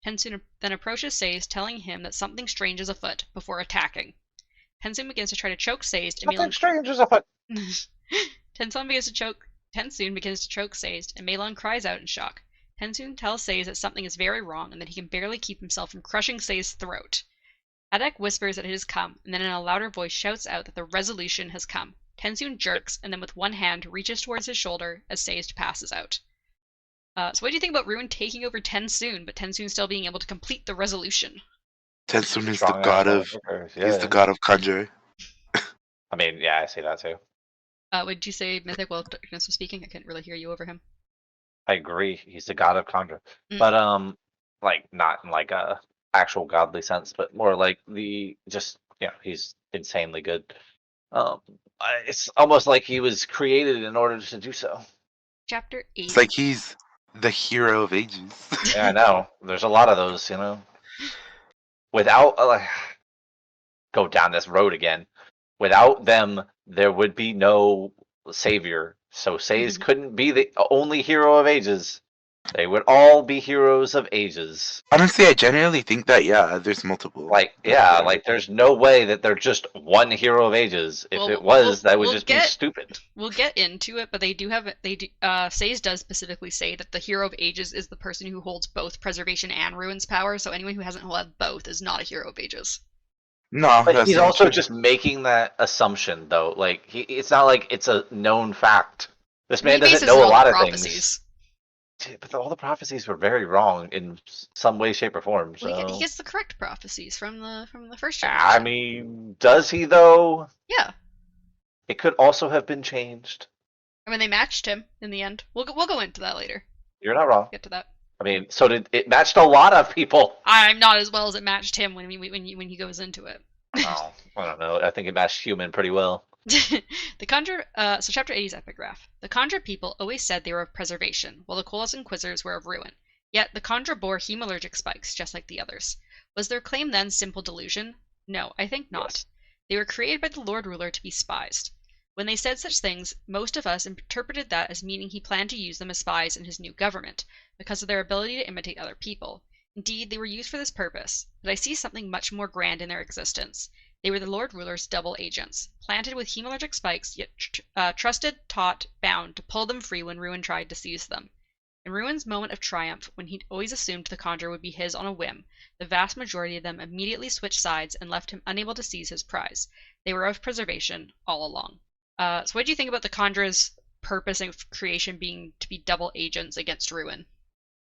Tensoon then approaches Say's, telling him that something strange is afoot, before attacking. Tensoon begins to try to choke Say's, and nothing strange is afoot. Tensoon begins to choke Say's, and Melon cries out in shock. Tensoon tells Say's that something is very wrong and that he can barely keep himself from crushing Say's throat. Adek whispers that it has come, and then in a louder voice shouts out that the resolution has come. Tensoon jerks, and then with one hand reaches towards his shoulder as Say's passes out. So what do you think about Ruin taking over Tensoon, but Tensoon still being able to complete the resolution? Tensoon is the Strong god ass of motherfuckers, he's yeah. the god of conjure. I mean, yeah, I see that too. Would you say Mythic while Darkness was speaking? I couldn't really hear you over him. I agree. He's the god of Conjure, Mm. but like not in like a actual godly sense, but more like he's insanely good. It's almost like he was created in order to do so. Chapter 8. It's like he's the hero of ages. Yeah, I know. There's a lot of those, you know. Without go down this road again. Without them, there would be no savior. So Says couldn't be the only hero of ages. They would all be heroes of ages. Honestly, I genuinely think that there's multiple. Like, yeah, like there's no way that they're just one hero of ages. If Well, it was, that would we'll just get- be stupid. We'll get into it, but Say's does specifically say that the hero of ages is the person who holds both preservation and ruins power, so anyone who hasn't held both is not a hero of ages. No, But that's he's not also true. just making that assumption, though. Like, it's not like it's a known fact. This man He doesn't bases know it a on lot the of prophecies. things. But all the prophecies were very wrong in some way, shape, or form. So Well, he gets the correct prophecies from the first generation. I mean, does he though? Yeah. It could also have been changed. I mean, they matched him in the end. We'll go into that later. You're not wrong. Get to that. I mean, so did it matched a lot of people. I'm not as well as it matched him when he goes into it. Oh, I don't know. I think it matched human pretty well. So chapter 80's epigraph. The Khandra people always said they were of preservation, while the Kolos Inquisitors were of ruin. Yet the Khandra bore hemalurgic spikes, just like the others. Was their claim then simple delusion? No, I think not. Yes. They were created by the Lord Ruler to be spies. When they said such things, most of us interpreted that as meaning he planned to use them as spies in his new government, because of their ability to imitate other people. Indeed, they were used for this purpose, but I see something much more grand in their existence. They were the Lord Ruler's double agents, planted with hemalurgic spikes, yet trusted, taught, bound to pull them free when Ruin tried to seize them. In Ruin's moment of triumph, when he'd always assumed the Khandra would be his on a whim, the vast majority of them immediately switched sides and left him unable to seize his prize. They were of preservation all along. So what do you think about the Khandra's purpose of creation being to be double agents against Ruin?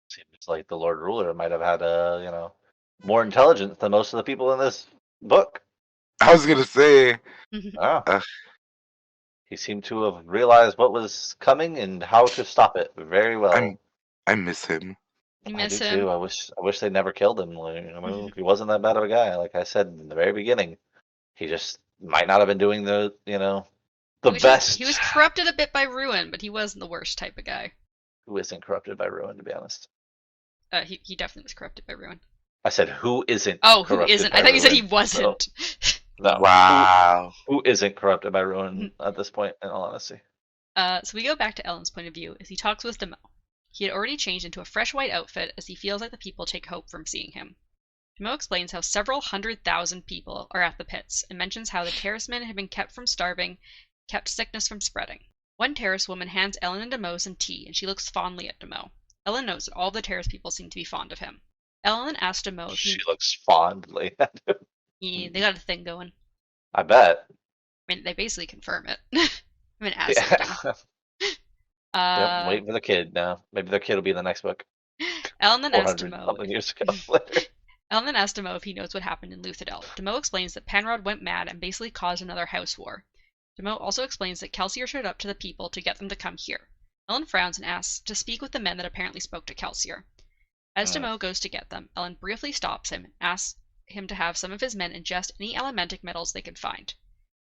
Seems like the Lord Ruler might have had more intelligence than most of the people in this book. I was gonna say, Oh. He seemed to have realized what was coming and how to stop it very well. I miss him. You I miss do him? too. I wish they never killed him. Like, he wasn't that bad of a guy. Like I said in the very beginning, he just might not have been doing the best. He was corrupted a bit by Ruin, but he wasn't the worst type of guy. Who isn't corrupted by ruin, to be honest. He definitely was corrupted by Ruin. I said who isn't. Oh, who corrupted isn't? by I thought you said he ruin. wasn't. No. Wow. Who isn't corrupted by ruin at this point? In all honesty. So we go back to Ellen's point of view as he talks with Demo. He had already changed into a fresh white outfit as he feels like the people take hope from seeing him. Demeaux explains how several 100,000 people are at the pits and mentions how the terracemen had been kept from starving, kept sickness from spreading. One terrace woman hands Ellen and Demeaux some tea, and she looks fondly at Demeaux. Ellen knows that all the terrace people seem to be fond of him. Ellen asks Demeaux if She looks fondly at him. they got a thing going. I bet. I mean, they basically confirm it. I mean, as they do. Yep, I'm waiting for the kid now. Maybe their kid will be in the next book. Ellen then asks 400 Demeaux something years ago later. Ellen then asks Demeaux if he knows what happened in Luthadel. Demeaux explains that Penrod went mad and basically caused another house war. Demeaux also explains that Kelsier showed up to the people to get them to come here. Ellen frowns and asks to speak with the men that apparently spoke to Kelsier. As Demeaux goes to get them, Ellen briefly stops him and asks him to have some of his men ingest any elementic metals they can find.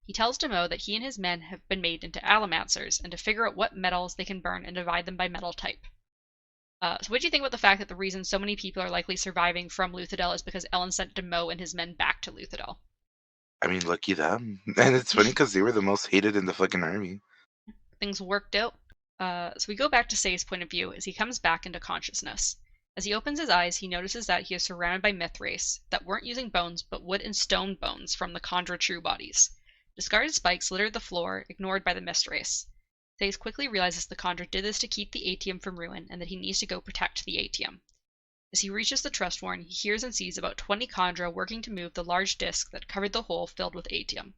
He tells Demeaux that he and his men have been made into allomancers and to figure out what metals they can burn and divide them by metal type. So what do you think about the fact that the reason so many people are likely surviving from Luthadel is because Ellen sent Demeaux and his men back to Luthadel? I mean, lucky them. And it's funny because they were the most hated in the fucking army. Things worked out. So we go back to Say's point of view as he comes back into consciousness. As he opens his eyes, he notices that he is surrounded by myth race that weren't using bones but wood and stone bones from the Khandra true bodies. Discarded spikes littered the floor, ignored by the mist race. Thays quickly realizes the Khandra did this to keep the Atium from ruin and that he needs to go protect the Atium. As he reaches the Trustworn, he hears and sees about 20 Khandra working to move the large disc that covered the hole filled with Atium.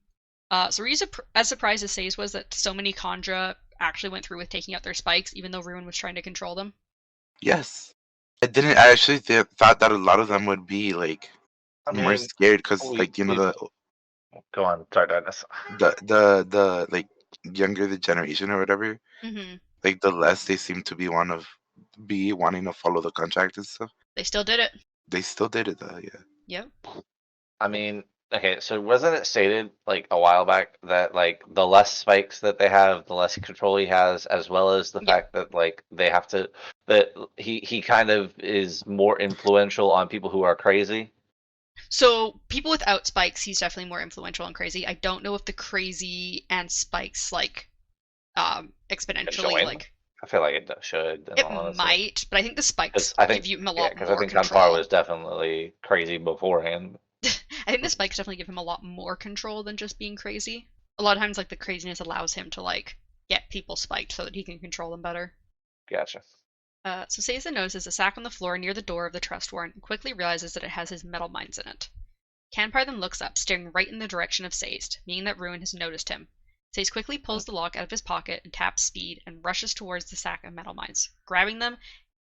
So were you as surprised as Sayes was that so many Khandra actually went through with taking out their spikes, even though Ruin was trying to control them? Yes. I actually thought that a lot of them would be, like, more scared because, like, you know, Go on, sorry, Dennis. the like, younger the generation or whatever, Mm-hmm. like, the less they seem to be wanting to follow the contract and stuff. They still did it. They still did it, though, yeah. Yep. I mean, okay, so wasn't it stated like a while back that like the less spikes that they have, the less control he has, as well as the fact that like they have to that he kind of is more influential on people who are crazy. So people without spikes, he's definitely more influential and crazy. I don't know if the crazy and spikes like exponentially like. I feel like it should. It might, but I think the spikes give you him a lot more because I think control. Kantar was definitely crazy beforehand. I think the spikes definitely give him a lot more control than just being crazy. A lot of times, like, the craziness allows him to, like, get people spiked so that he can control them better. Gotcha. So Seiza notices a sack on the floor near the door of the Trustworn and quickly realizes that it has his metal mines in it. Kanpar then looks up, staring right in the direction of Sazed, meaning that Ruin has noticed him. Sazed quickly pulls the lock out of his pocket and taps speed and rushes towards the sack of metal mines, grabbing them,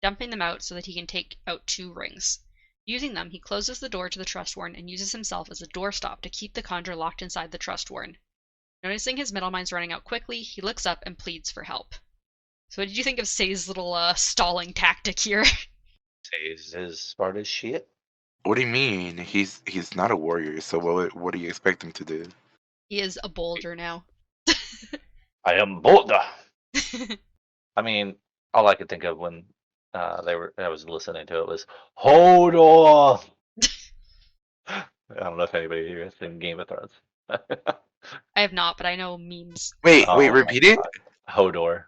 dumping them out so that he can take out 2 rings. Using them, he closes the door to the Trustworn and uses himself as a doorstop to keep the Khandra locked inside the Trustworn. Noticing his metal mines running out quickly, he looks up and pleads for help. So what did you think of Say's little stalling tactic here? Say's is smart as shit. What do you mean? He's not a warrior, so what do you expect him to do? He is a bolder now. I am bolder. I mean, all I could think of when I was listening to it was hold on. I don't know if anybody here has seen Game of Thrones. I have not, but I know memes. Wait, repeat it. Hodor.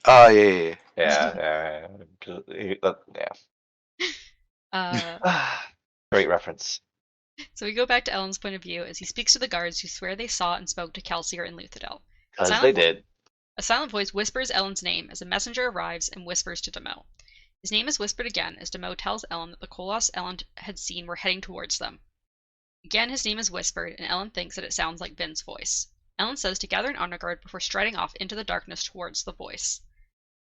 Oh yeah. Great reference. So we go back to Ellen's point of view as he speaks to the guards who swear they saw and spoke to Kelsier and Luthadel. Because they did. A silent voice whispers Ellen's name as a messenger arrives and whispers to Demeaux. His name is whispered again as Demeaux tells Ellen that the Koloss Ellen had seen were heading towards them. Again, his name is whispered, and Ellen thinks that it sounds like Vin's voice. Ellen says to gather an honor guard before striding off into the darkness towards the voice.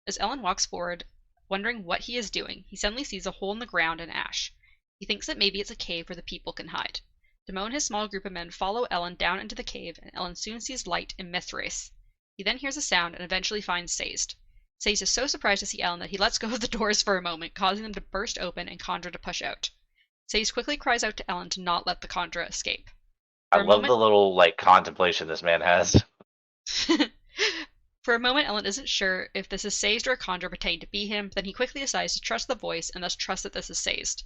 As Ellen walks forward, wondering what he is doing, he suddenly sees a hole in the ground and ash. He thinks that maybe it's a cave where the people can hide. Demeaux and his small group of men follow Ellen down into the cave, and Ellen soon sees light in Mithrace. He then hears a sound and eventually finds Sazed. Sazed is so surprised to see Ellen that he lets go of the doors for a moment, causing them to burst open and Khandra to push out. Sazed quickly cries out to Ellen to not let the Khandra escape. I love the little, like, contemplation this man has. For a moment, Ellen isn't sure if this is Sazed or a Khandra pretending to be him, but then he quickly decides to trust the voice and thus trust that this is Sazed.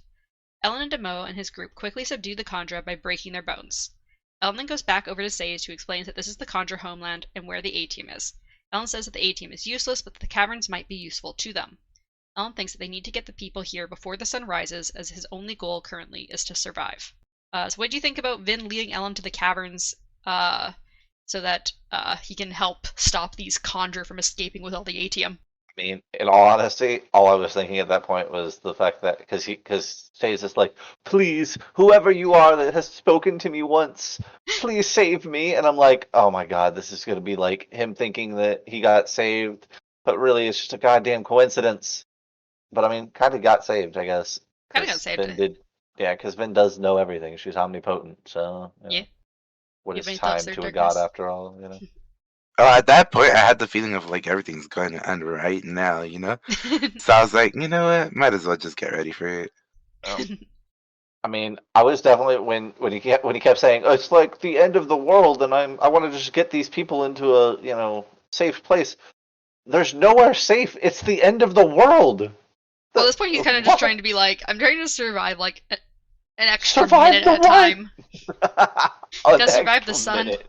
Ellen and Demeaux and his group quickly subdue the Khandra by breaking their bones. Ellen then goes back over to Sazed, who explains that this is the Khandra homeland and where the Atium is. Ellen says that the Atium is useless, but that the caverns might be useful to them. Alan thinks that they need to get the people here before the sun rises, as his only goal currently is to survive. So what do you think about Vin leading Ellen to the caverns so that he can help stop these Conjure from escaping with all the atium? I mean, in all honesty, all I was thinking at that point was the fact that because Shay's just like, please, whoever you are that has spoken to me once, please save me. And I'm like, oh my god, this is gonna be like him thinking that he got saved, but really it's just a goddamn coincidence. But I mean, kind of got saved, I guess. Kind of got 'Cause saved. Vin did, yeah, because Vin does know everything. She's omnipotent, so Yeah. what You is have any thoughts time there, to a Darkness? god after all? Oh, at that point, I had the feeling of like everything's going to end right now, So I was like, you know what? Might as well just get ready for it. I mean, I was definitely when he kept saying it's like the end of the world, and I want to just get these people into a safe place. There's nowhere safe. It's the end of the world. Well, at this point, he's kind of just trying to be like, I'm trying to survive like an extra Survive minute the at a time. Oh, Gotta survive the sun. minute.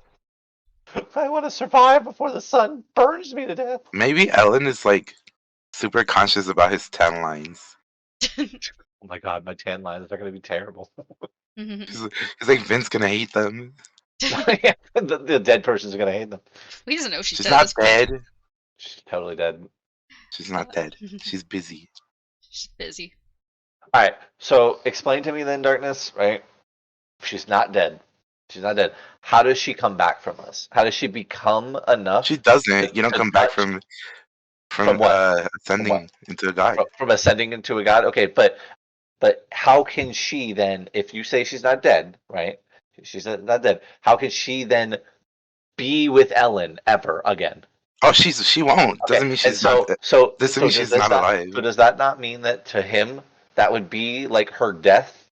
I want to survive before the sun burns me to death. Maybe Ellen is like super conscious about his tan lines. Oh my god, my tan lines are gonna be terrible. He's like, Vince gonna hate them. Yeah, the dead person's gonna hate them. He doesn't know she's She's dead at not this point. dead. She's totally dead. She's not dead. She's busy. She's busy. All right, so explain to me then, Darkness. Right? She's not dead. She's not dead. How does she come back from this? How does she become enough? She doesn't. You don't to come back touch- from what? ascending into a god. From ascending into a god? Okay, but how can she then, if you say she's not dead, right? She's not dead. How can she then be with Ellen ever again? Oh, she won't. Okay, Doesn't mean and she's not. Doesn't mean she's not alive. So does that not mean that to him that would be like her death?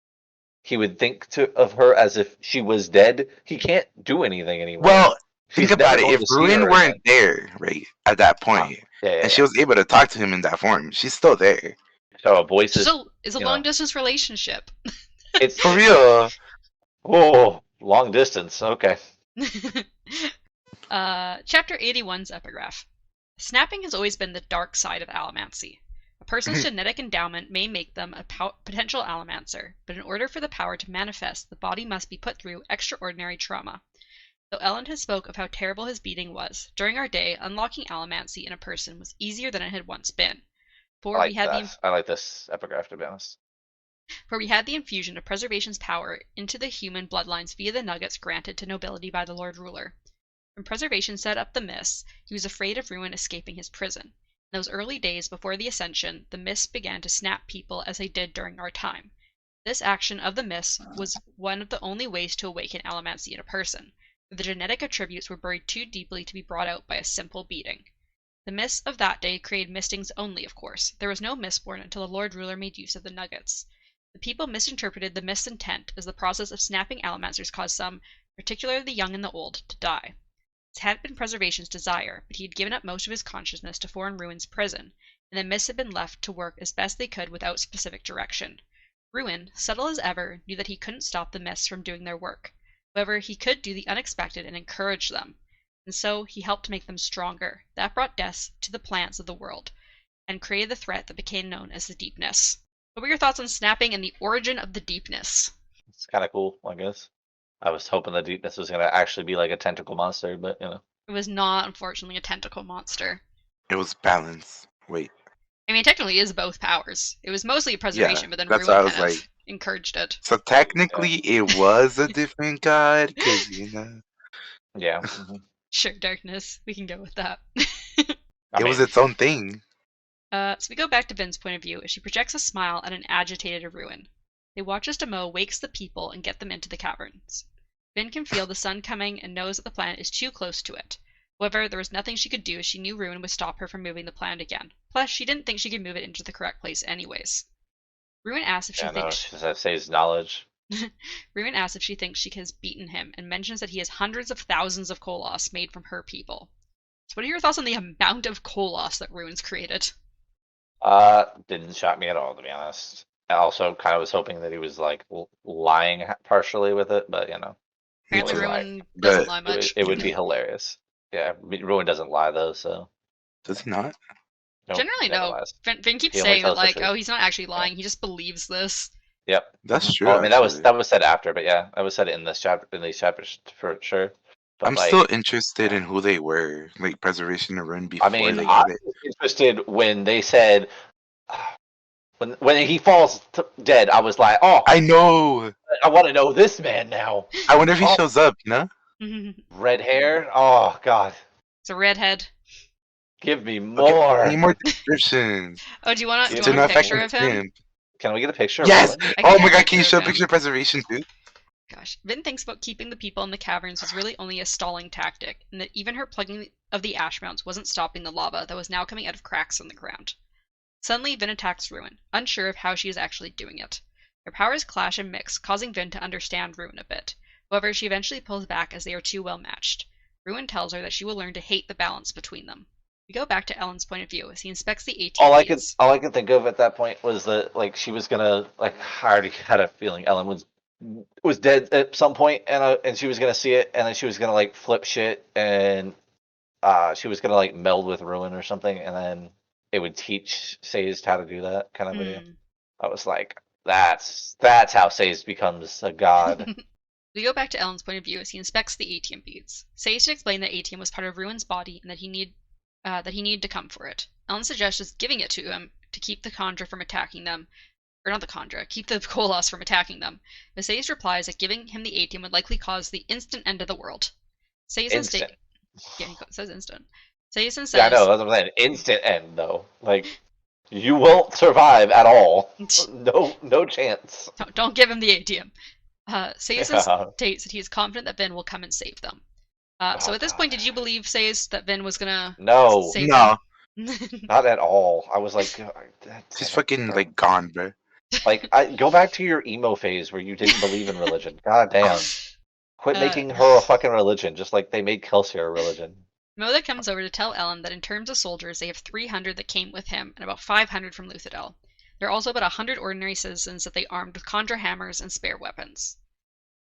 He would think of her as if she was dead. He can't do anything anymore. Well, She's think about never it. going If to see Ruin her weren't again. there, right, at that point, Yeah, and she was able to talk to him in that form, she's still there. So a voice It's a long distance relationship. It's For real. Oh, long distance. Okay. Chapter 81's epigraph. Snapping has always been the dark side of allomancy. A person's genetic endowment may make them a potential allomancer, but in order for the power to manifest, the body must be put through extraordinary trauma. Though Ellen has spoke of how terrible his beating was, during our day, unlocking allomancy in a person was easier than it had once been. For I like this epigraph, to be honest. For we had the infusion of preservation's power into the human bloodlines via the nuggets granted to nobility by the Lord Ruler. When preservation set up the mists, he was afraid of Ruin escaping his prison. In those early days before the ascension, the mists began to snap people as they did during our time. This action of the mists was one of the only ways to awaken allomancy in a person, for the genetic attributes were buried too deeply to be brought out by a simple beating. The mists of that day created mistings only, of course. There was no Mistborn until the Lord Ruler made use of the nuggets. The people misinterpreted the mist's intent as the process of snapping allomancers caused some, particularly the young and the old, to die. This had been Preservation's desire, but he had given up most of his consciousness to foreign Ruin's prison, and the mists had been left to work as best they could without specific direction. Ruin, subtle as ever, knew that he couldn't stop the mists from doing their work. However, he could do the unexpected and encourage them, and so he helped make them stronger. That brought death to the plants of the world, and created the threat that became known as the Deepness. What were your thoughts on snapping and the origin of the Deepness? It's kind of cool, I guess. I was hoping the Deepness was going to actually be like a tentacle monster, but It was not, unfortunately, a tentacle monster. It was balance. Wait. I mean, it technically is both powers. It was mostly a preservation, but then that's Ruin why I was kind of like- encouraged it. So technically, it was a different god, because yeah. Sure, Darkness. We can go with that. it was its own thing. So we go back to Vin's point of view as she projects a smile at an agitated Ruin. They watch as Demo wakes the people and get them into the caverns. Vin can feel the sun coming and knows that the planet is too close to it. However, there was nothing she could do as she knew Ruin would stop her from moving the planet again. Plus, she didn't think she could move it into the correct place anyways. Ruin asks if she thinks... that says knowledge. Ruin asks if she thinks she has beaten him and mentions that he has hundreds of thousands of Koloss made from her people. So what are your thoughts on the amount of Koloss that Ruin's created? Didn't shock me at all, to be honest. I also kind of was hoping that he was like lying partially with it, but Apparently too. Ruin doesn't lie much. it would be hilarious. Yeah, Ruin doesn't lie though, so. Does he not? Nope, Generally, never no. lies. Vin keeps He only saying that, tells the like, truth. oh, he's not actually lying. He just believes this. Yep. That's true. Well, I mean, that actually. was said after, but yeah, that was said in this chapter, in these chapters for sure. But I'm still interested in who they were, like Preservation and Ruin before I mean, they I get it. was interested when they said when he falls dead. I was like, oh, I know. I want to know this man now. I wonder if he Oh, shows up. You know? It's red hair. Oh God, a redhead. give me Okay, I more. need more descriptions Oh, do you want Give to a know me if I picture can more. of him? simp. Can we get a picture of Yes. Rowan? I can Oh get my a God! Can you picture show a of him. picture of Preservation too? Gosh, Vin thinks about keeping the people in the caverns was really only a stalling tactic, and that even her plugging of the ash mounts wasn't stopping the lava that was now coming out of cracks in the ground. Suddenly, Vin attacks Ruin, unsure of how she is actually doing it. Their powers clash and mix, causing Vin to understand Ruin a bit. However, she eventually pulls back as they are too well matched. Ruin tells her that she will learn to hate the balance between them. We go back to Ellen's point of view as he inspects the 18 All beads. I could think of at that point was that like she was gonna like I already had a feeling Ellen was dead at some point, and she was gonna see it, and then she was gonna like flip shit, and she was gonna like meld with Ruin or something, and then it would teach Sazed how to do that kind of idea. I was like, that's how Sazed becomes a god. We go back to Ellen's point of view as he inspects the ATM beads. Sazed explained that ATM was part of Ruin's body and that he needed to come for it. Ellen suggests just giving it to him to keep the Kandra from attacking them. Or not the Kandra, keep the Kolos from attacking them. But Sazed replies that giving him the ATM would likely cause the instant end of the world. Sazed Instant. Yeah, he says instant. Sazed says, Yeah, I know. That's what I'm saying. Instant end though. Like you won't survive at all. No chance. don't give him the ATM. Sazed Yeah. states that he is confident that Vin will come and save them. So Oh, at this God. point, did you believe, Sazed, that Vin was gonna No, save No, them? not at all. I was like, God, she's damn it, fucking bro. like gone, bro. Like, go back to your emo phase where you didn't believe in religion. God damn. Quit Uh, making her a fucking religion, just like they made Kelsey a religion. Moda comes over to tell Ellen that in terms of soldiers, they have 300 that came with him and about 500 from Luthadel. There are also about 100 ordinary citizens that they armed with Kandra hammers and spare weapons.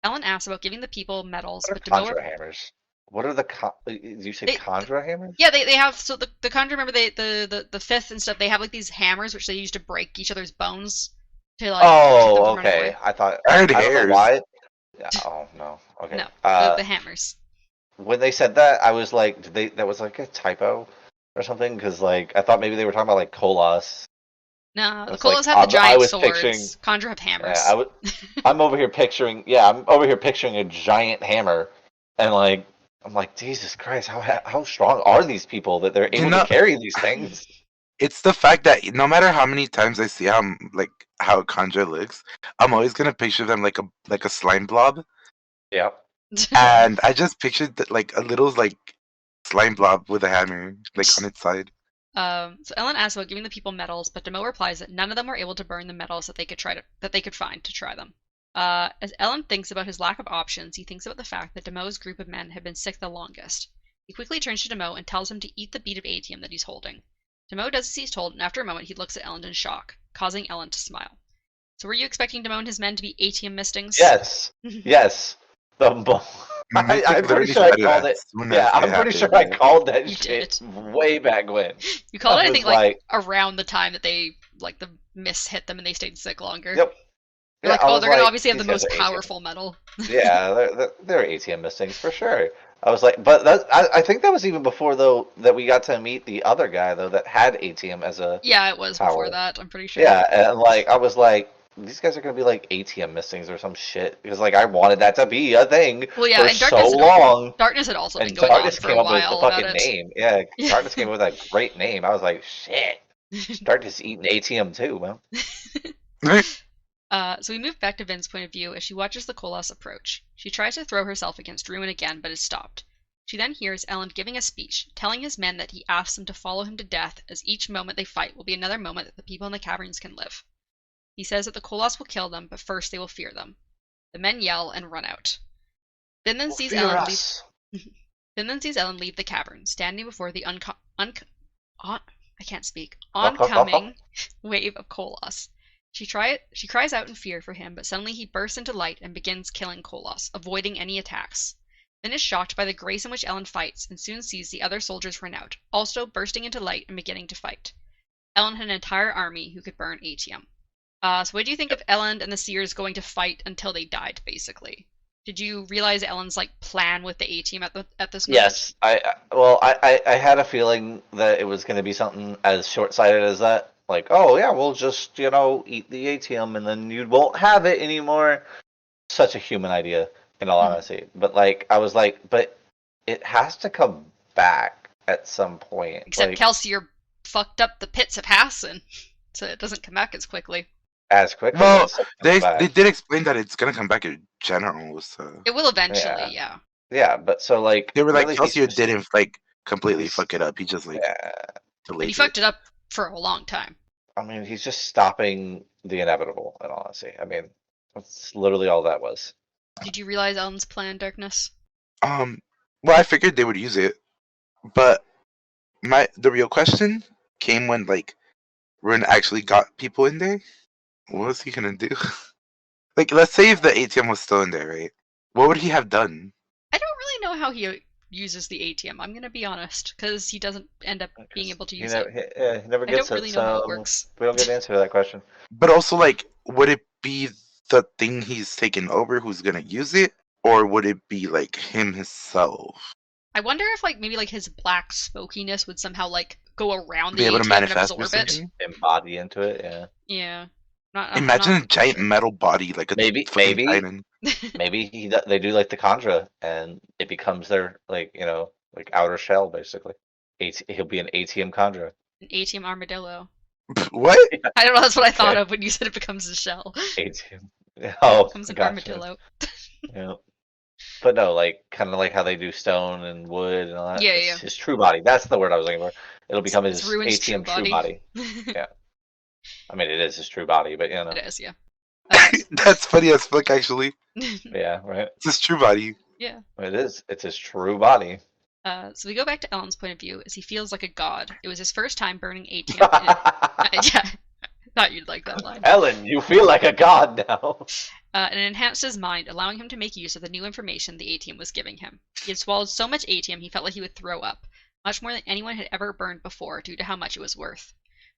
Ellen asks about giving the people medals, What are but Demoa... Conjure hammers? What are the did you say They, Conjure hammers? yeah, they have... So the Kandra, remember, the fifth and stuff, they have like these hammers which they use to break each other's bones to like keep them Oh, from running away. okay. I thought I heard I don't know hairs. why. Yeah, oh no. Okay. No, the hammers. When they said that, I was like, did they? That was like a typo or something? Because like I thought maybe they were talking about like Kolos. No, the It's like Kolos have the I giant was swords. picturing. Kandra have hammers. Yeah, I'm over here picturing. Yeah, I'm over here picturing a giant hammer, and like I'm like, Jesus Christ, how strong are these people that they're You able to know, carry these things? it's the fact that no matter how many times I see how Conjure looks, I'm always gonna picture them like a slime blob, Yeah. and I just pictured like a little like slime blob with a hammer like on its side. So Ellen asks about giving the people medals, but Demoa replies that none of them were able to burn the medals that they could find to try them. As Ellen thinks about his lack of options, he thinks about the fact that Demoa's group of men have been sick the longest. He quickly turns to Demoa and tells him to eat the bead of atium that he's holding. Demoa does as he's told, and after a moment he looks at Ellen in shock, causing Ellen to smile. So were you expecting Demoa and his men to be atium mistings? Yes. Yes. Mythic I'm pretty literally sure I said it called as it. soon Yeah, as it I'm pretty sure I happened. called that You shit did. way back when. You called it, I was think, like around the time that they like the mist hit them and they stayed sick longer. Yep. You're Yeah, like, I oh, was they're gonna like, obviously have the these guys most are ATM. powerful metal. Yeah, they're ATM mistings for sure. I was like, but I think that was even before though that we got to meet the other guy though that had ATM as a Yeah, it was before power. that, I'm pretty sure. Yeah, and like I was like, these guys are gonna be like ATM mistings or some shit because like I wanted that to be a thing Well, yeah, for and so long. Darkness had also been And going on Darkness for came a up with the while about fucking it. name. Yeah, Darkness came up with a great name. I was like, shit. Darkness eating ATM too, man. So we move back to Vin's point of view as she watches the Kolos approach. She tries to throw herself against Ruin again, but is stopped. She then hears Ellen giving a speech, telling his men that he asks them to follow him to death, as each moment they fight will be another moment that the people in the caverns can live. He says that the Kolos will kill them, but first they will fear them. The men yell and run out. Vin then sees Ellen leave the cavern, standing before the oncoming wave of Kolos. She cries out in fear for him, but suddenly he bursts into light and begins killing Kolos, avoiding any attacks. Vin is shocked by the grace in which Ellen fights and soon sees the other soldiers run out, also bursting into light and beginning to fight. Ellen had an entire army who could burn atium. So what do you think of Ellen and the Seers going to fight until they died, basically? Did you realize Ellen's like plan with the atium at this moment? Yes, I had a feeling that it was going to be something as short-sighted as that. Like, oh yeah, we'll just eat the ATM and then you won't have it anymore. Such a human idea, in all honesty. But like, I was like, but it has to come back at some point. Except like, Kelsier fucked up the pits of Hassan, so it doesn't come back as quickly. as quickly. Well, as it they comes back. they did explain that it's gonna come back in general. So It will eventually, yeah. Yeah, but so like they were like, really Kelsier he's- didn't like completely fuck it up. He just like yeah. But delayed he fucked it up for a long time. I mean, he's just stopping the inevitable, in all honesty. I mean, that's literally all that was. Did you realize Ellen's plan, Darkness? Well, I figured they would use it, but the real question came when like Ren actually got people in there. What was he gonna do? Like, let's say if the ATM was still in there, right? What would he have done? I don't really know how he uses the ATM. I'm gonna be honest, because he doesn't end up being able to use it. He never I gets don't really it, know how so it works. we don't get an answer to that question. But also, like, would it be the thing he's taken over who's gonna use it, or would it be like him himself? I wonder if like maybe like his black smokiness would somehow like go around Be the able to ATM and manifest or absorb it. something? Embody into it, yeah. Yeah. Imagine not a giant sure. metal body like a Maybe, fucking maybe, titan. maybe they do like the Conjura, and it becomes their like outer shell basically. He'll be an ATM Conjura. An ATM armadillo. What? I don't know. That's what I thought Okay. of when you said it becomes a shell. ATM. It Oh, becomes an gotcha. armadillo. Yeah. But no, like kind of like how they do stone and wood and all that. Yeah, It's yeah. his true body. That's the word I was looking for. It'll become It's his Ruin's ATM true true body. Yeah. I mean, it is his true body, but It is, yeah. That's funny as fuck, actually. yeah, right. It's his true body. Yeah. It is. It's his true body. So we go back to Ellen's point of view as he feels like a god. It was his first time burning ATM. Yeah, thought you'd like that line. Ellen, you feel like a god now. And it enhanced his mind, allowing him to make use of the new information the ATM was giving him. He had swallowed so much ATM he felt like he would throw up, much more than anyone had ever burned before due to how much it was worth.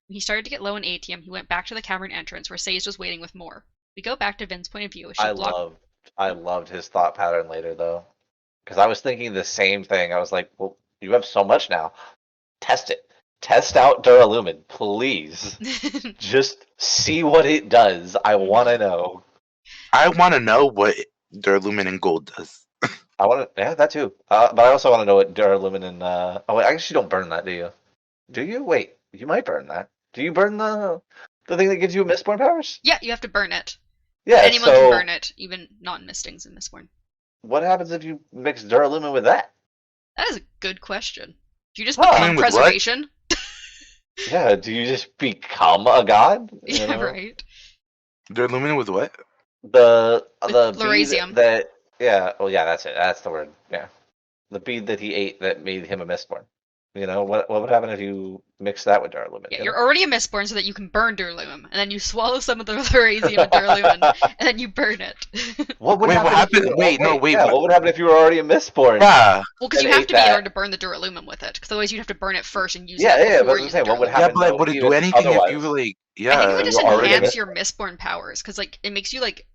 When he started to get low in ATM, he went back to the cavern entrance where Sage was waiting with more. We go back to Vin's point of view as she blocked. I loved his thought pattern later though, because I was thinking the same thing. I was like, well, you have so much now. Test it. Test out Duralumin, please. Just see what it does. I want to know. I want to know what Duralumin and gold does. I want to, yeah, that too. But I also want to know what Duralumin and oh wait, I guess you don't burn that, do you? Do you? Wait, you might burn that. Do you burn the thing that gives you Mistborn powers? Yeah, you have to burn it. Yeah. Anyone can burn it, even non-mistings in Mistborn. What happens if you mix Duralumin with that? That is a good question. Do you just become preservation? Yeah, do you just become a god? Yeah, right. Duralumin with what? The Lerasium. bead that that's it. That's the word. Yeah, the bead that he ate that made him a Mistborn. What would happen if you mix that with Duralumin? Yeah, you're already a Mistborn so that you can burn Duralumin, and then you swallow some of the Lerasium and Duralumin, and then you burn it. What would happen? What would happen if you were already a Mistborn? Yeah. Well, because you have to be in order to burn the Duralumin with it, because otherwise you'd have to burn it first and use it. Yeah, before but I'm saying, what would happen? Yeah, but would it do anything if you like? Yeah. I think it would just You already enhance missed your Mistborn powers, because like it makes you like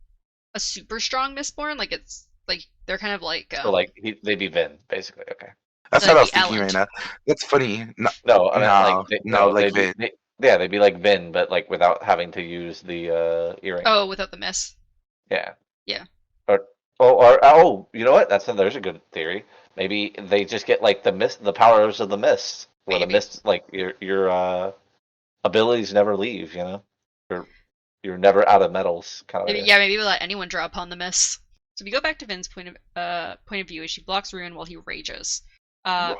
a super strong Mistborn. Like it's like they're kind of like. So like they'd be Vin, basically. Okay. That's like what I was the thinking right now. That's funny. No, I mean like Vin. they'd be like Vin, but like without having to use the earring. Oh, without the miss. Yeah. Yeah. Or you know what? There's a good theory. Maybe they just get like the powers of the mist, where the Maybe. mist, like your abilities never leave. You're never out of metals, kind of. Maybe, yeah, maybe we'll let anyone draw upon the miss. So we go back to Vin's point of view as she blocks Ruin while he rages.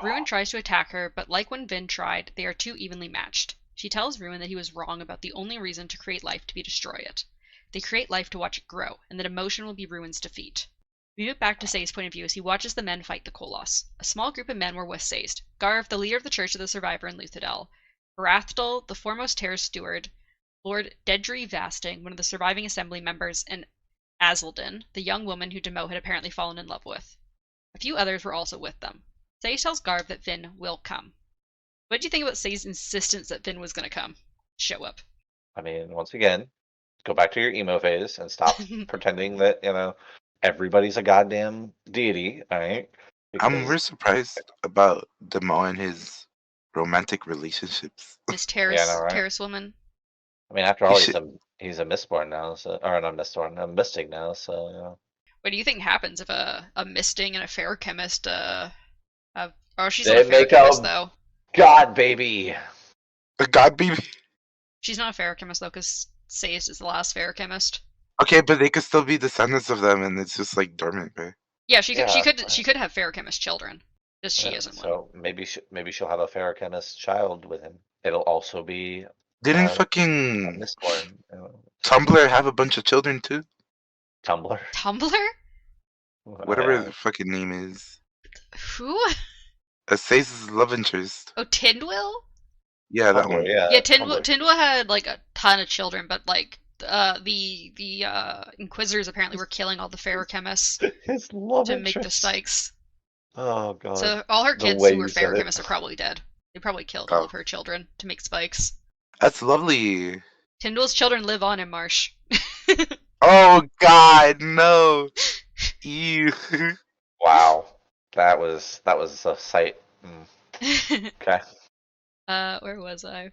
Ruin tries to attack her, but like when Vin tried, they are too evenly matched. She tells Ruin that he was wrong about the only reason to create life to be destroy it. They create life to watch it grow, and that emotion will be Ruin's defeat. We move back to Say's point of view as he watches the men fight the Koloss. A small group of men were with Sayst: Garv, the leader of the Church of the Survivor in Luthadel; Barathtal, the foremost Terrace steward; Lord Dedry Vasting, one of the surviving assembly members; and Azildin, the young woman who Demo had apparently fallen in love with. A few others were also with them. Say tells Garv that Vin will come. What did you think about Say's insistence that Vin was going to come? show up. I mean, once again, go back to your emo phase and stop pretending that, everybody's a goddamn deity, all right? I'm Because, more surprised about Demo and his romantic relationships. Miss yeah, I know, right? Terrace woman. I mean, after He all, should. he's a Mistborn now, so, or not Mistborn, a Mystic now, so, What do you think happens if a misting and a fair chemist have? Oh, she's not a They fair make chemist a though. god baby. A god baby. She's not a fair chemist though, because Sazed is the last fair chemist. Okay, but they could still be descendants of them, and it's just like dormant, right? Yeah, she could. Yeah, She could have fair chemist children. Just she yeah, isn't one. so maybe she'll have a ferrochemist child with him. It'll also be Didn't a fucking Mistborn. Tumblr have a bunch of children too? Tumblr. Tumblr? Whatever Yeah. the fucking name is. Who? Asace's love interest. Oh, Tindwyl? Yeah, that Tumblr, one. yeah. Yeah, Tumblr. Tindwyl had like a ton of children, but like the Inquisitors apparently were killing all the ferochemists His love to make the interest. spikes. Oh god. So all her The kids way who were you said it. ferochemists are probably dead. They probably killed all Oh. of her children to make spikes. That's lovely. Tindwyl's children live on in Marsh. Oh god, no. Ew. Wow. That was a sight. Okay. Where was I?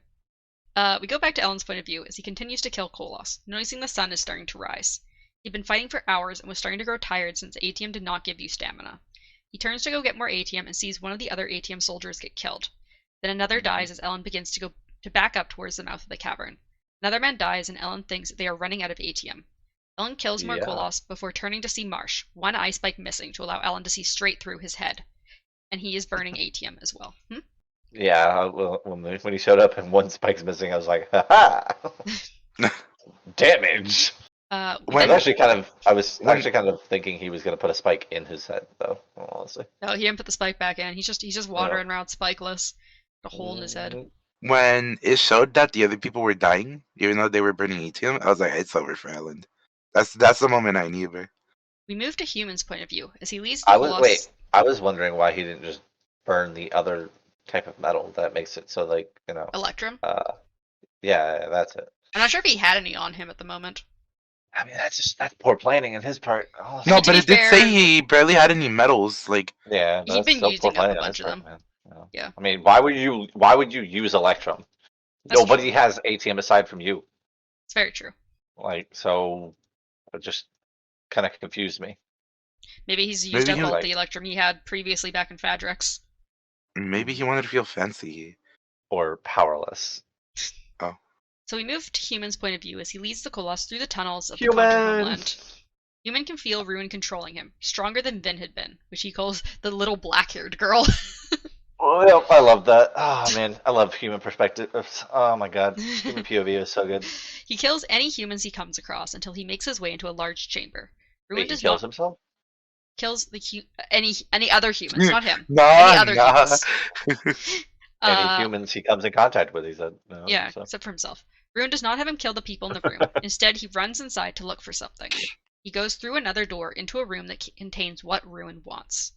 We go back to Ellen's point of view as he continues to kill Kolos, noticing the sun is starting to rise. He'd been fighting for hours and was starting to grow tired since ATM did not give you stamina. He turns to go get more ATM and sees one of the other ATM soldiers get killed. Then another dies as Ellen begins to back up towards the mouth of the cavern. Another man dies and Ellen thinks they are running out of ATM. Ellen kills more Yeah. Kolos before turning to see Marsh, one eye spike missing to allow Ellen to see straight through his head. And he is burning ATM as well. Yeah, well, when he showed up and one spike's missing, I was like, ha ha! Damage! I When- was actually kind when- of thinking he was gonna put a spike in his head, though, honestly. No, he didn't put the spike back in. He's just wandering around spikeless. A hole in his head. Mhm. When it showed that the other people were dying, even though they were burning ATM, I was like, it's over for Ellen. That's the moment I knew, bro. We move to Human's point of view as he leads the Kolos. I was wondering why he didn't just burn the other type of metal that makes it so, like, Electrum. yeah, that's it. I'm not sure if he had any on him at the moment. I mean, that's poor planning on his part. Oh, No, mean, to but be it did fair- say he barely had any medals. Like, yeah, He'd that's been still using poor up a planning on bunch his of part, them. man. Yeah. I mean, why would you use Electrum? That's Nobody true. has ATM aside from you. It's very true. Like, so it just kind of confused me. Maybe he's used Maybe up he all like- the Electrum he had previously back in Fadrex. maybe he wanted to feel fancy. Or powerless. So we move to Human's point of view as he leads the Kolos through the tunnels of the Human! Conjure homeland. Human can feel Ruin controlling him, stronger than Vin had been, which he calls the little black-haired girl. Oh, yeah, I love that. Oh man, I love human perspectives. Oh my god, human POV is so good. He kills any humans he comes across until he makes his way into a large chamber. Ruin Wait, he does kills not himself? kills the any other humans, not him. Nah, Any other nah. humans. Any humans he comes in contact with, he said. No, Yeah, so. except for himself. Ruin does not have him kill the people in the room. Instead, he runs inside to look for something. He goes through another door into a room that contains what Ruin wants.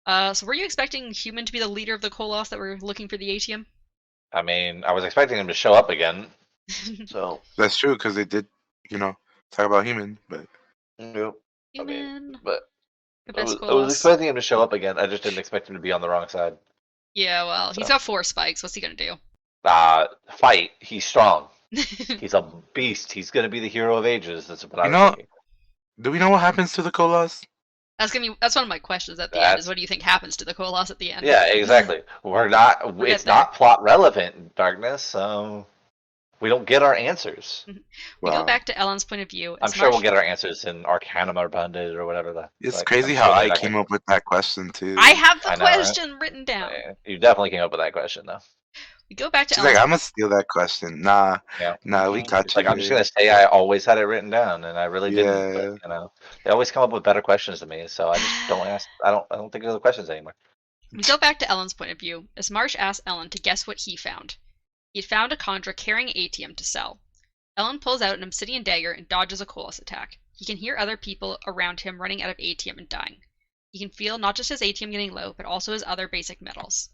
So were you expecting Human to be the leader of the Kolos that were looking for the ATM? I mean, I was expecting him to show up again. So, That's true because they did, talk about human, but nope. Human, But the I was, best I was Kolos. expecting him to show up again. I just didn't expect him to be on the wrong side. Yeah, well, he's So. got 4 spikes. What's he gonna do? Fight. He's strong. He's a beast. He's gonna be the hero of ages. That's what I You was know- thinking. do we know what happens to the Kolas? That's one of my questions at the end. Is what do you think happens to the Kolos at the end? Yeah, exactly. We'll It's get there. not plot relevant in Darkness, so we don't get our answers. We go back to Ellen's point of view. I'm as sure we'll Marsh- get our answers in Arcanum or Bandit or whatever the. It's like, crazy I'm how sure I they're came not up with that question too. I have the I know, right? question written down. gonna- You definitely came up with that question, though. We go back to She's Ellen's. like, I'm gonna steal that question. Nah, Yeah. we got It's you. like I'm just gonna say I always had it written down, and I really didn't. Yeah. But they always come up with better questions than me, so I just don't ask. I don't think of the questions anymore. We go back to Ellen's point of view as Marsh asks Ellen to guess what he found. He had found a Kandra carrying ATM to sell. Ellen pulls out an obsidian dagger and dodges a Kolos attack. He can hear other people around him running out of ATM and dying. He can feel not just his ATM getting low, but also his other basic metals.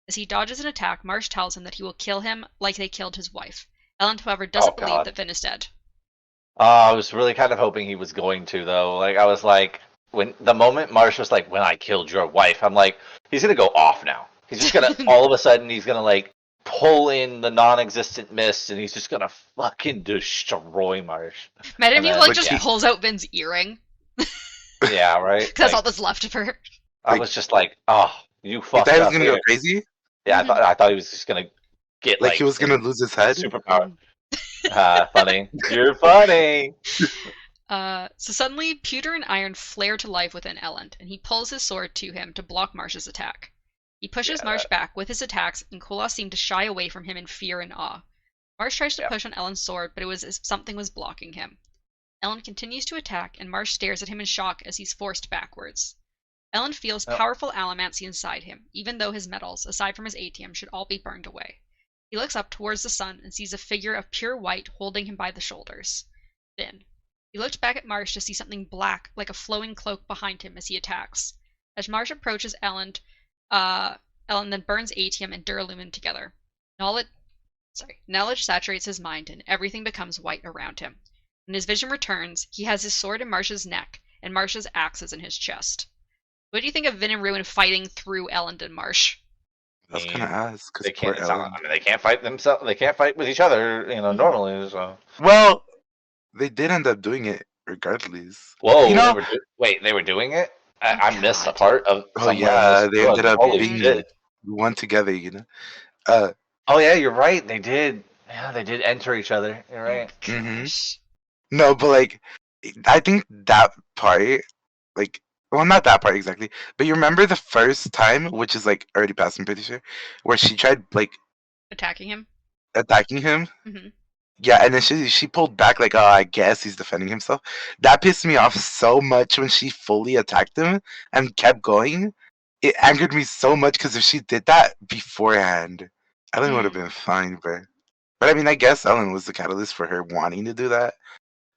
As he dodges an attack, Marsh tells him that he will kill him like they killed his wife. Ellen, however, Oh doesn't believe God. that Finn is dead. I was really kind of hoping he was going to though. Like I was like, when the moment Marsh was like, "When I killed your wife," I'm like, he's gonna go off now. He's just gonna all of a sudden he's gonna like pull in the non-existent mist and he's just gonna fucking destroy Marsh. Imagine if And he then, like Like, just he- pulls out Vin's earring. yeah, right. Because that's all Like that's left of her. I like, was just like, oh, you you thought fucked he was up gonna go here. crazy? Yeah, Mhm. I thought he was just gonna get Like he like was gonna lose his head? superpower. Funny. You're funny. So suddenly, pewter and iron flare to life within Elend, and he pulls his sword to him to block Marsh's attack. He pushes Yeah, Marsh back with his attacks, and Kolos seemed to shy away from him in fear and awe. Marsh tries to Yeah. push on Elend's sword, but it was as if something was blocking him. Elend continues to attack, and Marsh stares at him in shock as he's forced backwards. Elend feels Oh. powerful allomancy inside him, even though his metals, aside from his atium, should all be burned away. He looks up towards the sun and sees a figure of pure white holding him by the shoulders. Then, he looked back at Marsh to see something black, like a flowing cloak, behind him as he attacks. As Marsh approaches Elend then burns atium and duralumin together. Knowledge saturates his mind, and everything becomes white around him. When his vision returns, he has his sword in Marsh's neck, and Marsh's axe is in his chest. What do you think of Vin and Ruin fighting through Elend and Marsh? I was gonna ask, because They poor can't. It's not, Ellen. I mean, they can't fight themselves. They can't fight with each other. Mhm. Normally. So. Well, they did end up doing it regardless. Whoa! You know, They were doing it. Oh, I missed a God. part of oh somewhere in yeah, this. they ended up Holy being shit! one together, you know. Uh, Oh yeah, you're right. They did. Yeah, they did enter each other. You're right. Oh, gosh. no, but like, I think that part, like, well, not that part exactly, but you remember the first time, which is like already past, I'm pretty sure, where she tried like Attacking him? attacking him. Mhm. Yeah, and then she pulled back like, oh, I guess he's defending himself. That pissed me off so much when she fully attacked him and kept going. It angered me so much because if she did that beforehand, Ellen would have been fine, but I mean, I guess Ellen was the catalyst for her wanting to do that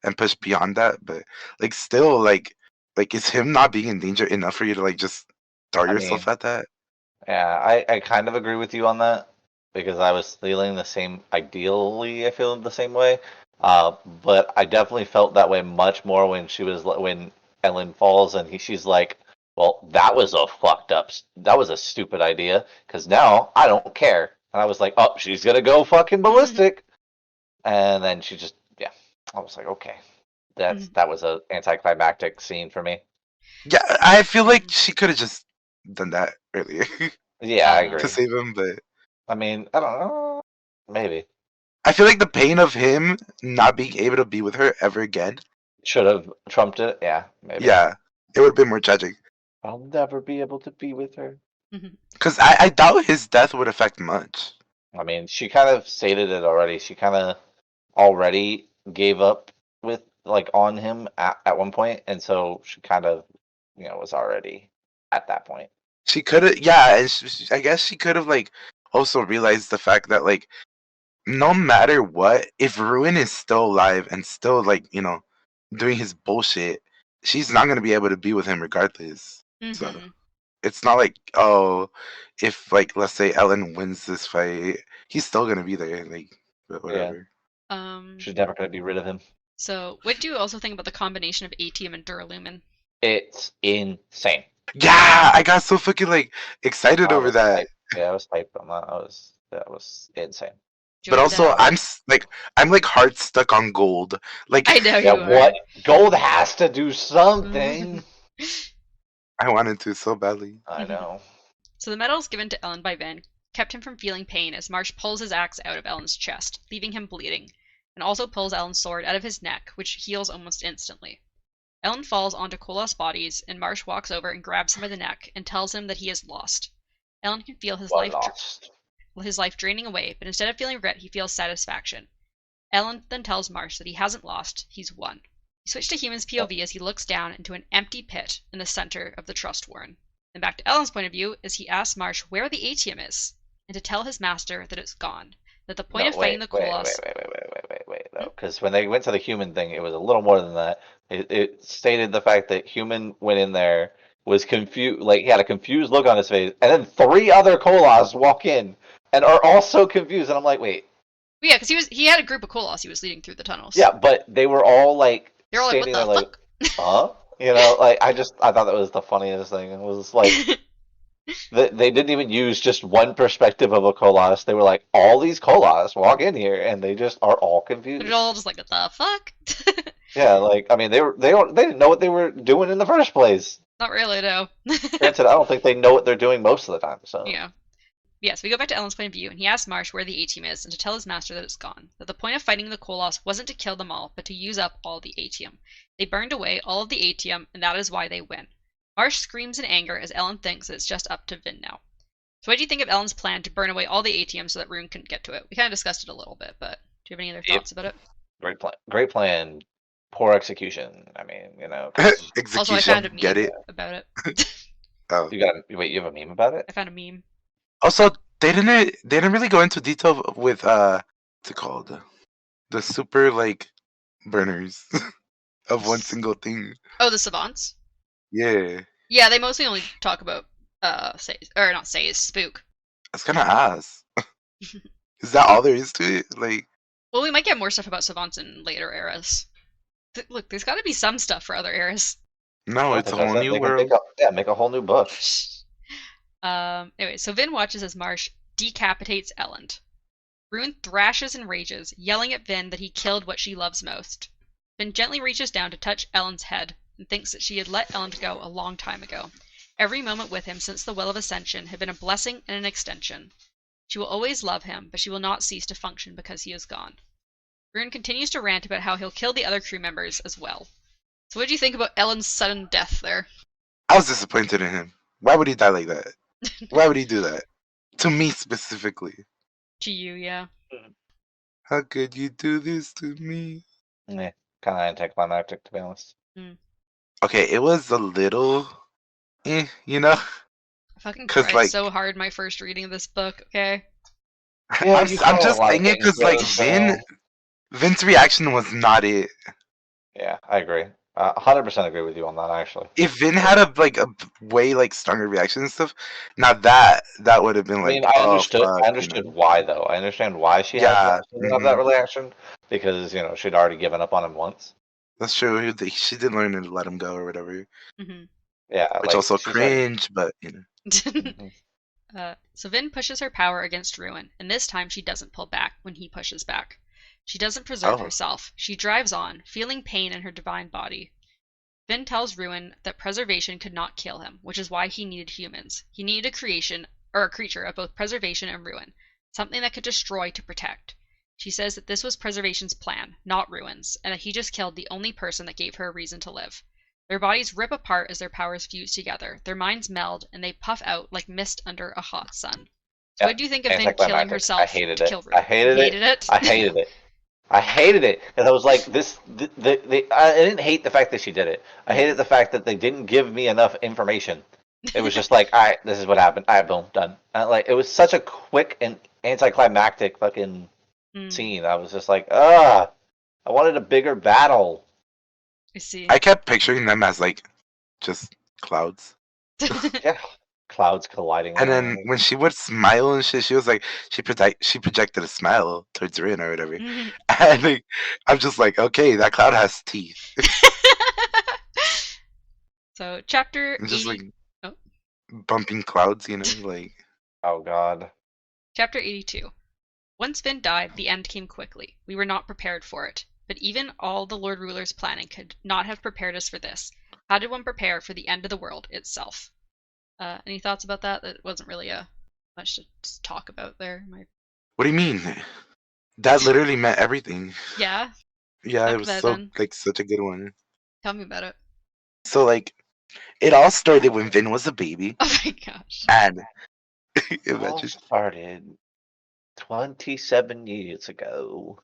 and push beyond that. But like, still, like is him not being in danger enough for you to like just throw I mean, yourself at that? yeah, I kind of agree with you on that because I was feeling the same. Ideally, I feel the same way. But I definitely felt that way much more when Ellen falls and she's like, "Well, that was a that was a stupid idea because now I don't care." And I was like, "Oh, she's gonna go fucking ballistic," and then she just, yeah, I was like, "Okay, that was a anticlimactic scene for me." Yeah, I feel like she could have just done that earlier Yeah, I to agree. save him, but I mean, I don't know, maybe. I feel like the pain of him not being able to be with her ever again. Should have trumped it. Yeah, maybe. Yeah, it would have been more tragic. I'll never be able to be with her. Because I doubt his death would affect much. I mean, she kind of stated it already. She kind of already gave up with like on him at one point, and so she kind of, was already at that point. She could have, yeah, and I guess she could have like also realized the fact that like no matter what, if Ruin is still alive and still like doing his bullshit, she's not gonna be able to be with him regardless. So it's not like, oh, if like let's say Ellen wins this fight, he's still gonna be there. Like whatever. She's never gonna be rid of him. So, what do you also think about the combination of atium and duralumin? It's insane. Yeah, I got so fucking like excited I over was that. hyped. Yeah, I was hyped on that. That was insane. Do you But want also, to... I'm like hard stuck on gold. Like I know Yeah, you are. what gold has to do something. I wanted to so badly. I know. So the medals given to Ellen by Vin kept him from feeling pain as Marsh pulls his axe out of Ellen's chest, leaving him bleeding, and also pulls Ellen's sword out of his neck, which heals almost instantly. Ellen falls onto Kolos' bodies, and Marsh walks over and grabs him by the neck and tells him that he is lost. Ellen can feel his life draining away, but instead of feeling regret, he feels satisfaction. Ellen then tells Marsh that he hasn't lost, he's won. We switch to Human's POV as he looks down into an empty pit in the center of the Trust Warren. Then back to Ellen's point of view as he asks Marsh where the atium is, and to tell his master that it's gone. That the point of fighting the Kolos... Wait, though. Because when they went to the human thing, it was a little more than that. It stated the fact that human went in there, was confused, like he had a confused look on his face, and then 3 other Kolas walk in and are also confused. And I'm like, wait, Yeah, because he had a group of Koloss he was leading through the tunnels. Yeah, but they were all like They're all like, what standing the there fuck? like, huh? You know, like I thought that was the funniest thing. It was like they didn't even use just one perspective of a Koloss. They were like, all these Koloss walk in here, and they just are all confused. They're all just like, what the fuck? Yeah, like I mean, they didn't know what they were doing in the first place. Not really, no. Granted, I don't think they know what they're doing most of the time. So Yeah. Yes, we go back to Elend's point of view, and he asks Marsh where the A-Team is, and to tell his master that it's gone. That the point of fighting the Koloss wasn't to kill them all, but to use up all the A-Team. They burned away all of the A-Team, and that is why they win. Marsh screams in anger as Elend thinks that it's just up to Vin now. So what do you think of Elend's plan to burn away all the A-Team so that Rune couldn't get to it? We kind of discussed it a little bit, but do you have any other thoughts about it? great plan, poor execution. I mean, you know. 'Cause Also, I found a Execution. Get meme it? about it. Oh. you have a meme about it? I found a meme. Also, they didn't really go into detail with what's it called? The super like burners of one single thing. Oh, the Savants? Yeah. Yeah, they mostly only talk about Spook. That's kinda ass. Is that all there is to it? Like, Well, we might get more stuff about Savants in later eras. Look, there's got to be some stuff for other eras. no, it's a whole new world. Make a whole new book. Anyway, so Vin watches as Marsh decapitates Elend. Rune thrashes and rages, yelling at Vin that he killed what she loves most. Vin gently reaches down to touch Elend's head and thinks that she had let Elend go a long time ago. Every moment with him since the Well of Ascension had been a blessing and an extension. She will always love him, but she will not cease to function because he is gone. Rune continues to rant about how he'll kill the other crew members as well. So what do you think about Elend's sudden death there? I was disappointed in him. Why would he die like that? Why would he do that? To me specifically. To you, yeah. How could you do this to me? Yeah, kind of anticlimactic, to be honest. Okay, it was a little, you know. I fucking 'Cause, cried like- so hard my first reading of this book. Okay. Yeah, I'm you saw a just lot of saying it things because like go, Vin's reaction was not it. Yeah, I agree. 100% agree with you on that, actually. If Vin had a way like stronger reaction and stuff, now that would have been I like, mean, I oh understood. fuck, I understood why, though. I understand why she Yeah, had to have that reaction because she'd already given up on him once. That's true. She did learn to let him go or whatever, Mm-hmm. Yeah, which also cringe, but you know. Mhm. So Vin pushes her power against Ruin, and this time she doesn't pull back when he pushes back. She doesn't preserve Oh. herself. She drives on, feeling pain in her divine body. Vin tells Ruin that preservation could not kill him, which is why he needed humans. He needed a creature of both preservation and ruin, something that could destroy to protect. She says that this was preservation's plan, not Ruin's, and that he just killed the only person that gave her a reason to live. Their bodies rip apart as their powers fuse together. Their minds meld, and they puff out like mist under a hot sun. So what do you think of Vin killing herself I hated to it. kill Ruin? I hated You it. hated it? I hated it. I hated it because I was like, I didn't hate the fact that she did it. I hated the fact that they didn't give me enough information. It was just like, all right, this is what happened. All right, boom, done. It was such a quick and anticlimactic fucking scene. I was just like, I wanted a bigger battle. I see. I kept picturing them as like just clouds. Yeah, clouds colliding. And then when she would smile and shit, she was like, she projected a smile towards Rin or whatever. And like, I'm just like, okay, that cloud has teeth. So chapter I'm just 80... like bumping clouds, like. Oh god. Chapter 82. Once Vin died, the end came quickly. We were not prepared for it. But even all the Lord Ruler's planning could not have prepared us for this. How did one prepare for the end of the world itself? Any thoughts about that? That wasn't really much to talk about there. What do you mean? That literally meant everything. Yeah? Yeah, Talk it was about so then. like such a good one. Tell me about it. So like, it all started when Vin was a baby, Oh my gosh. and It all imagine. started 27 years ago.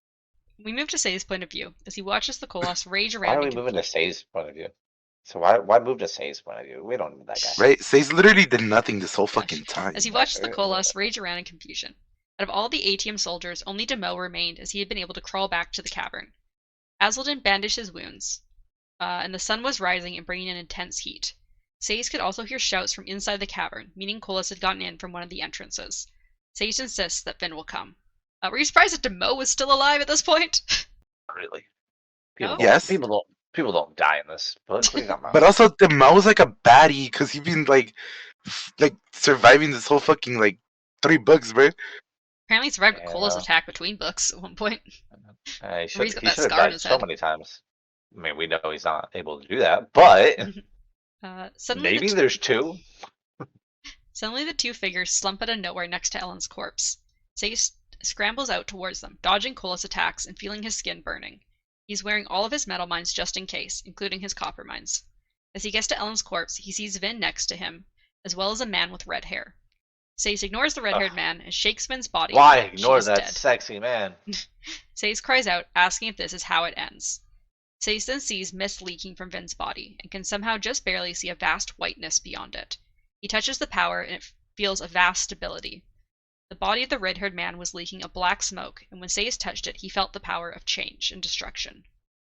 We move to Say's point of view as he watches the Koloss rage Why around are we in moving to confusion. Say's point of view? So why move to Say's point of view? We don't need that guy. Right? Says literally did nothing this whole fucking time. As he watched the Koloss rage around in confusion. Out of all the ATM soldiers, only Demo remained as he had been able to crawl back to the cavern. Azildin bandaged his wounds, and the sun was rising and bringing in intense heat. Sayes could also hear shouts from inside the cavern, meaning Koloss had gotten in from one of the entrances. Sayes insists that Vin will come. Were you surprised that Demo was still alive at this point? Really. No? Yes. People don't die in this book. What are you talking But about? also, the Mo's like a baddie because he's been like surviving this whole fucking like 3 books, bro. Apparently he survived Yeah, Cola's attack between books at one point. he Where he's should got he that should have scar on died his so head. many times. I mean, we know he's not able to do that, but Suddenly, maybe there's two. Suddenly the two figures slump out of nowhere next to Ellen's corpse. Sayce scrambles out towards them, dodging Cola's attacks and feeling his skin burning. He's wearing all of his metal mines just in case, including his copper mines. As he gets to Ellen's corpse, he sees Vin next to him, as well as a man with red hair. Sayce ignores the red-haired man and shakes Vin's body. Why but ignore she is that dead. sexy man? Sayce cries out, asking if this is how it ends. Sayce then sees mist leaking from Vin's body, and can somehow just barely see a vast whiteness beyond it. He touches the power, and it feels a vast stability. The body of the red-haired man was leaking a black smoke, and when Sayce touched it, he felt the power of change and destruction.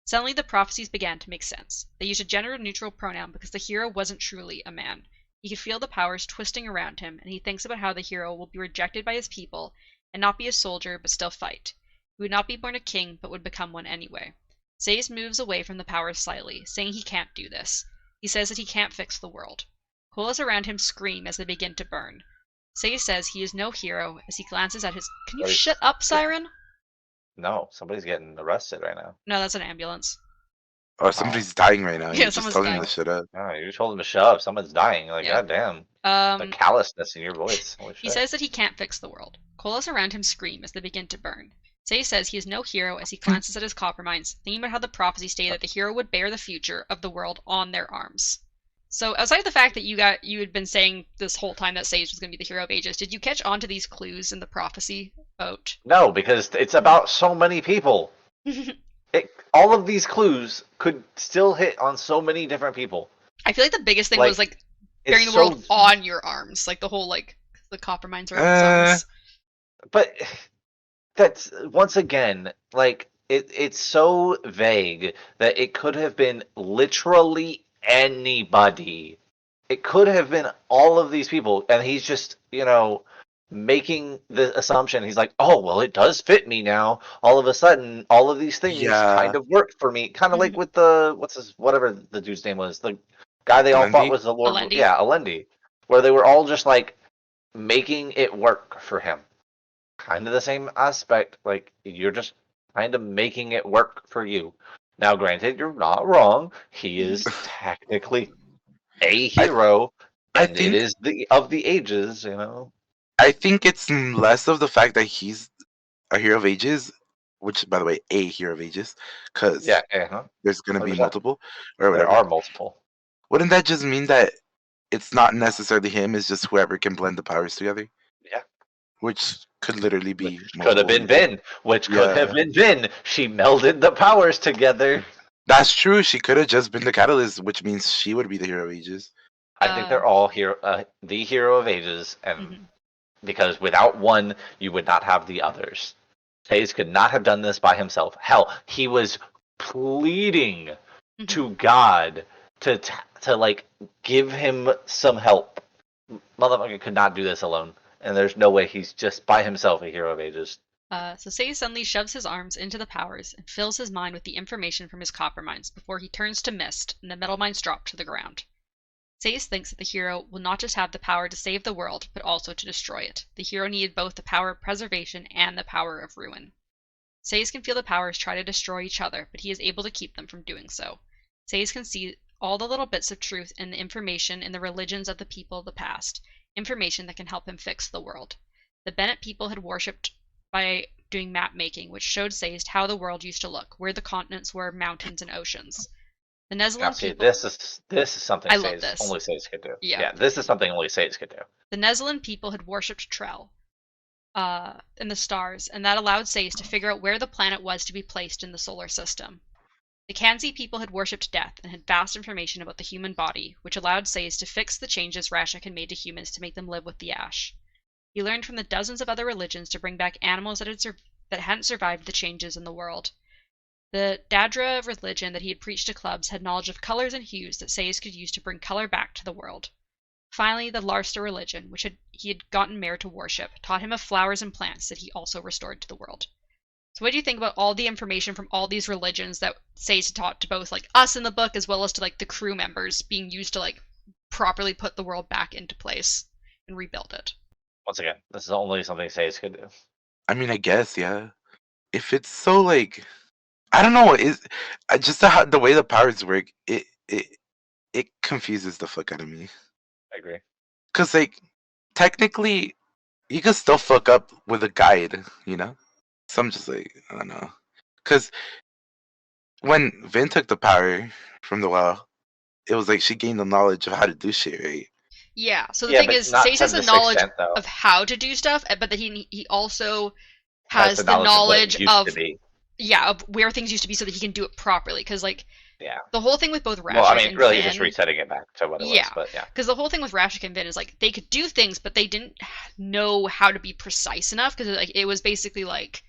Suddenly the prophecies began to make sense. They used a gender-neutral pronoun because the hero wasn't truly a man. He could feel the powers twisting around him, and he thinks about how the hero will be rejected by his people, and not be a soldier but still fight. He would not be born a king, but would become one anyway. Sayce moves away from the powers slightly, saying he can't do this. He says that he can't fix the world. Colas around him scream as they begin to burn. Sayce says he is no hero as he glances at his... Can you shut up, Siren? No, somebody's getting arrested right now. No, that's an ambulance. Oh, somebody's dying right now. Yeah, You just someone's tell him dying. to shut up. No, you told him to shut up. Someone's dying. Like, Yeah. goddamn. The callousness in your voice. Holy He shit. says that he can't fix the world. Colas around him scream as they begin to burn. Sayce says he is no hero as he glances at his copper mines, thinking about how the prophecy stated that the hero would bear the future of the world on their arms. So, outside of the fact that you had been saying this whole time that Sayce was going to be the hero of ages, did you catch on to these clues in the prophecy about? No, because it's about so many people. All of these clues could still hit on so many different people. I feel like the biggest thing Like, was like it's bearing the so- world on your arms, like the whole like the copper mines are on his arms. But that's once again like it's so vague that it could have been literally anybody. It could have been all of these people, and he's just making the assumption. He's like, oh well, it does fit me now. All of a sudden, all of these things Yeah. kind of work for me. Kind of like with the whatever the dude's name was, the guy they all thought Alendi? was the Lord. Alendi? Yeah, Alendi, where they were all just like making it work for him. Kind of the same aspect. Like you're just kind of making it work for you. Now, granted, you're not wrong. He is technically a hero, I and think- it is of the ages. I think it's less of the fact that he's a hero of ages, which, by the way, a hero of ages, because Yeah, there's going to be 100%. multiple or There whatever. are multiple. Wouldn't that just mean that it's not necessarily him? It's just whoever can blend the powers together? Yeah. Which could literally be Which could have been multiple Vin. Which could Yeah. have been Vin. She melded the powers together. That's true. She could have just been the catalyst, which means she would be the hero of ages. I think they're all the hero of ages, and Mhm. because without one, you would not have the others. Taze could not have done this by himself. Hell, he was pleading to God to like give him some help. Motherfucker could not do this alone, and there's no way he's just by himself a hero of ages. So Sayce suddenly shoves his arms into the powers and fills his mind with the information from his copper mines before he turns to mist and the metal mines drop to the ground. Sayce thinks that the hero will not just have the power to save the world, but also to destroy it. The hero needed both the power of preservation and the power of ruin. Sayce can feel the powers try to destroy each other, but he is able to keep them from doing so. Sayce can see all the little bits of truth in the information in the religions of the people of the past, information that can help him fix the world. The Bennett people had worshipped by doing map making, which showed Sayce how the world used to look, where the continents were, mountains and oceans. The Now, Neslan see, people... this is something I love this. only Sage could do. Yeah. This is something only Sage could do. The Neslan people had worshipped Trell and the stars, and that allowed Sayce to figure out where the planet was to be placed in the solar system. The Kanzi people had worshipped death and had vast information about the human body, which allowed Sayce to fix the changes Rashek had made to humans to make them live with the ash. He learned from the dozens of other religions to bring back animals that hadn't survived the changes in the world. The Dadra religion that he had preached to clubs had knowledge of colors and hues that Sayce could use to bring color back to the world. Finally, the Larster religion, which he had gotten Mare to worship, taught him of flowers and plants that he also restored to the world. So what do you think about all the information from all these religions that Sei's taught to both like us in the book as well as to like the crew members being used to like properly put the world back into place and rebuild it? Once again, this is only something Sei's could do. I mean, I guess, yeah. If it's so like, I don't know, just the way the powers work, it confuses the fuck out of me. I agree. Cause like, technically, you could still fuck up with a guide, you know. So I'm just like, I don't know. Cause when Vin took the power from the well, it was like she gained the knowledge of how to do shit, right? Yeah. So the Yeah, thing but is, not Sei's to has the this knowledge extent, though. of how to do stuff, but that he also Has has the knowledge of what it used of to be. yeah, of where things used to be so that he can do it properly. Because like Yeah. the whole thing with both Rashik Well, I mean, and really, Vin, you're just resetting it back to what it yeah, was. But yeah. because the whole thing with Rashik and Vin is like they could do things, but they didn't know how to be precise enough. Because like it was basically like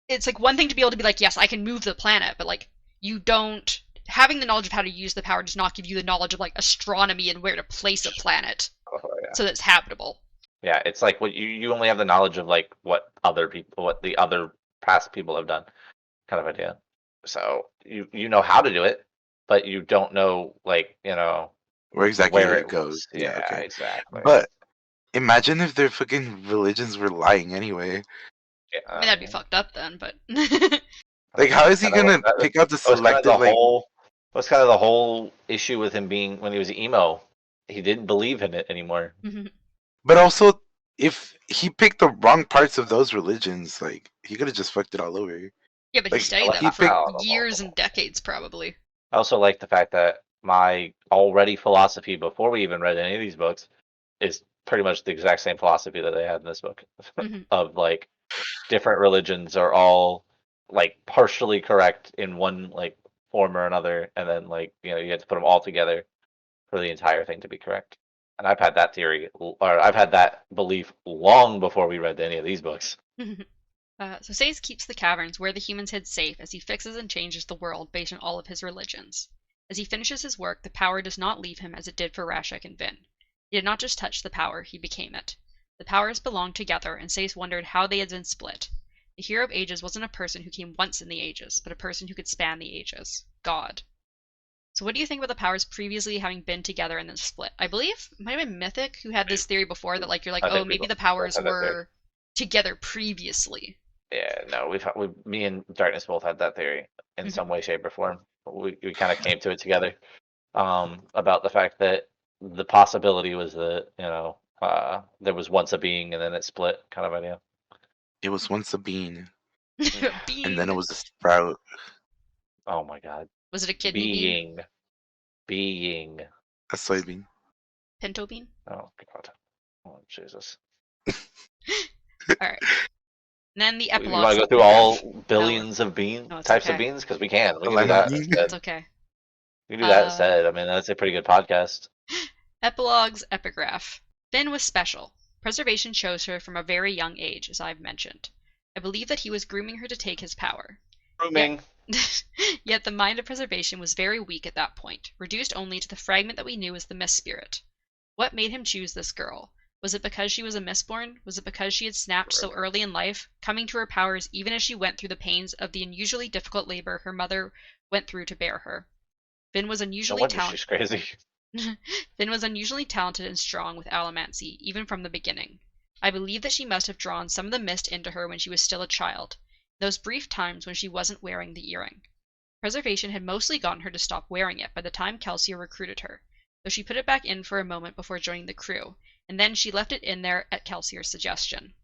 it's like one thing to be able to be like, yes, I can move the planet, but like you don't having the knowledge of how to use the power does not give you the knowledge of like astronomy and where to place a planet Oh, yeah. so that it's habitable. Yeah, it's like what you only have the knowledge of like what the other past people have done, kind of idea. So you know how to do it, but you don't know like Where exactly where it it goes. was. Yeah, Yeah, okay. exactly. But imagine if their fucking religions were lying anyway. I Yeah, mean that'd be fucked up then, but Like, how is he gonna pick out the that was kind of the selective like? whole issue with him being when he was emo. He didn't believe in it anymore. But also, if he picked the wrong parts of those religions, like he could have just fucked it all over. yeah, but he Like studied he them for picked. years and decades probably. I also like the fact that my already philosophy before we even read any of these books is pretty much the exact same philosophy that they had in this book of like different religions are all like partially correct in one like form or another, and then like you have to put them all together for the entire thing to be correct. And I've had that theory, or I've had that belief long before we read any of these books. So Sei's keeps the caverns where the humans hid safe as he fixes and changes the world based on all of his religions. As he finishes his work, the power does not leave him as it did for Rashik and Vin. He did not just touch the power, he became it. The powers belonged together, and Sei's wondered how they had been split. The Hero of Ages wasn't a person who came once in the ages, but a person who could span the ages. God. So what do you think about the powers previously having been together and then split? I believe it might have been Mythic who had this theory before that like you're like, oh, maybe the powers were together previously. Yeah, no, me and Darkness both had that theory in some way, shape, or form. We kind of came to it together about the fact that the possibility was that there was once a being and then it split, kind of idea. It was once a bean, Bean. and then it was a sprout. Oh my god. Was it a kidney Being. A soybean. Pinto bean? Oh god. Oh Jesus. Alright. Then the epilogue. You want to go through all billions of types of beans? Because we can. We can do that instead. It's okay. We can do that instead. I mean, that's a pretty good podcast. Epilogue's epigraph. Finn was special. Preservation chose her from a very young age, as I've mentioned. I believe that he was grooming her to take his power. Grooming. Yet the mind of Preservation was very weak at that point, reduced only to the fragment that we knew as the Mist Spirit. What made him choose this girl? Was it because she was a Mistborn? Was it because she had snapped so early in life, coming to her powers even as she went through the pains of the unusually difficult labor her mother went through to bear her? Finn was unusually talented. She's crazy. Finn was unusually talented and strong with allomancy, even from the beginning. I believe that she must have drawn some of the mist into her when she was still a child, those brief times when she wasn't wearing the earring. Preservation had mostly gotten her to stop wearing it by the time Kelsier recruited her, though she put it back in for a moment before joining the crew, and then she left it in there at Kelsier's suggestion.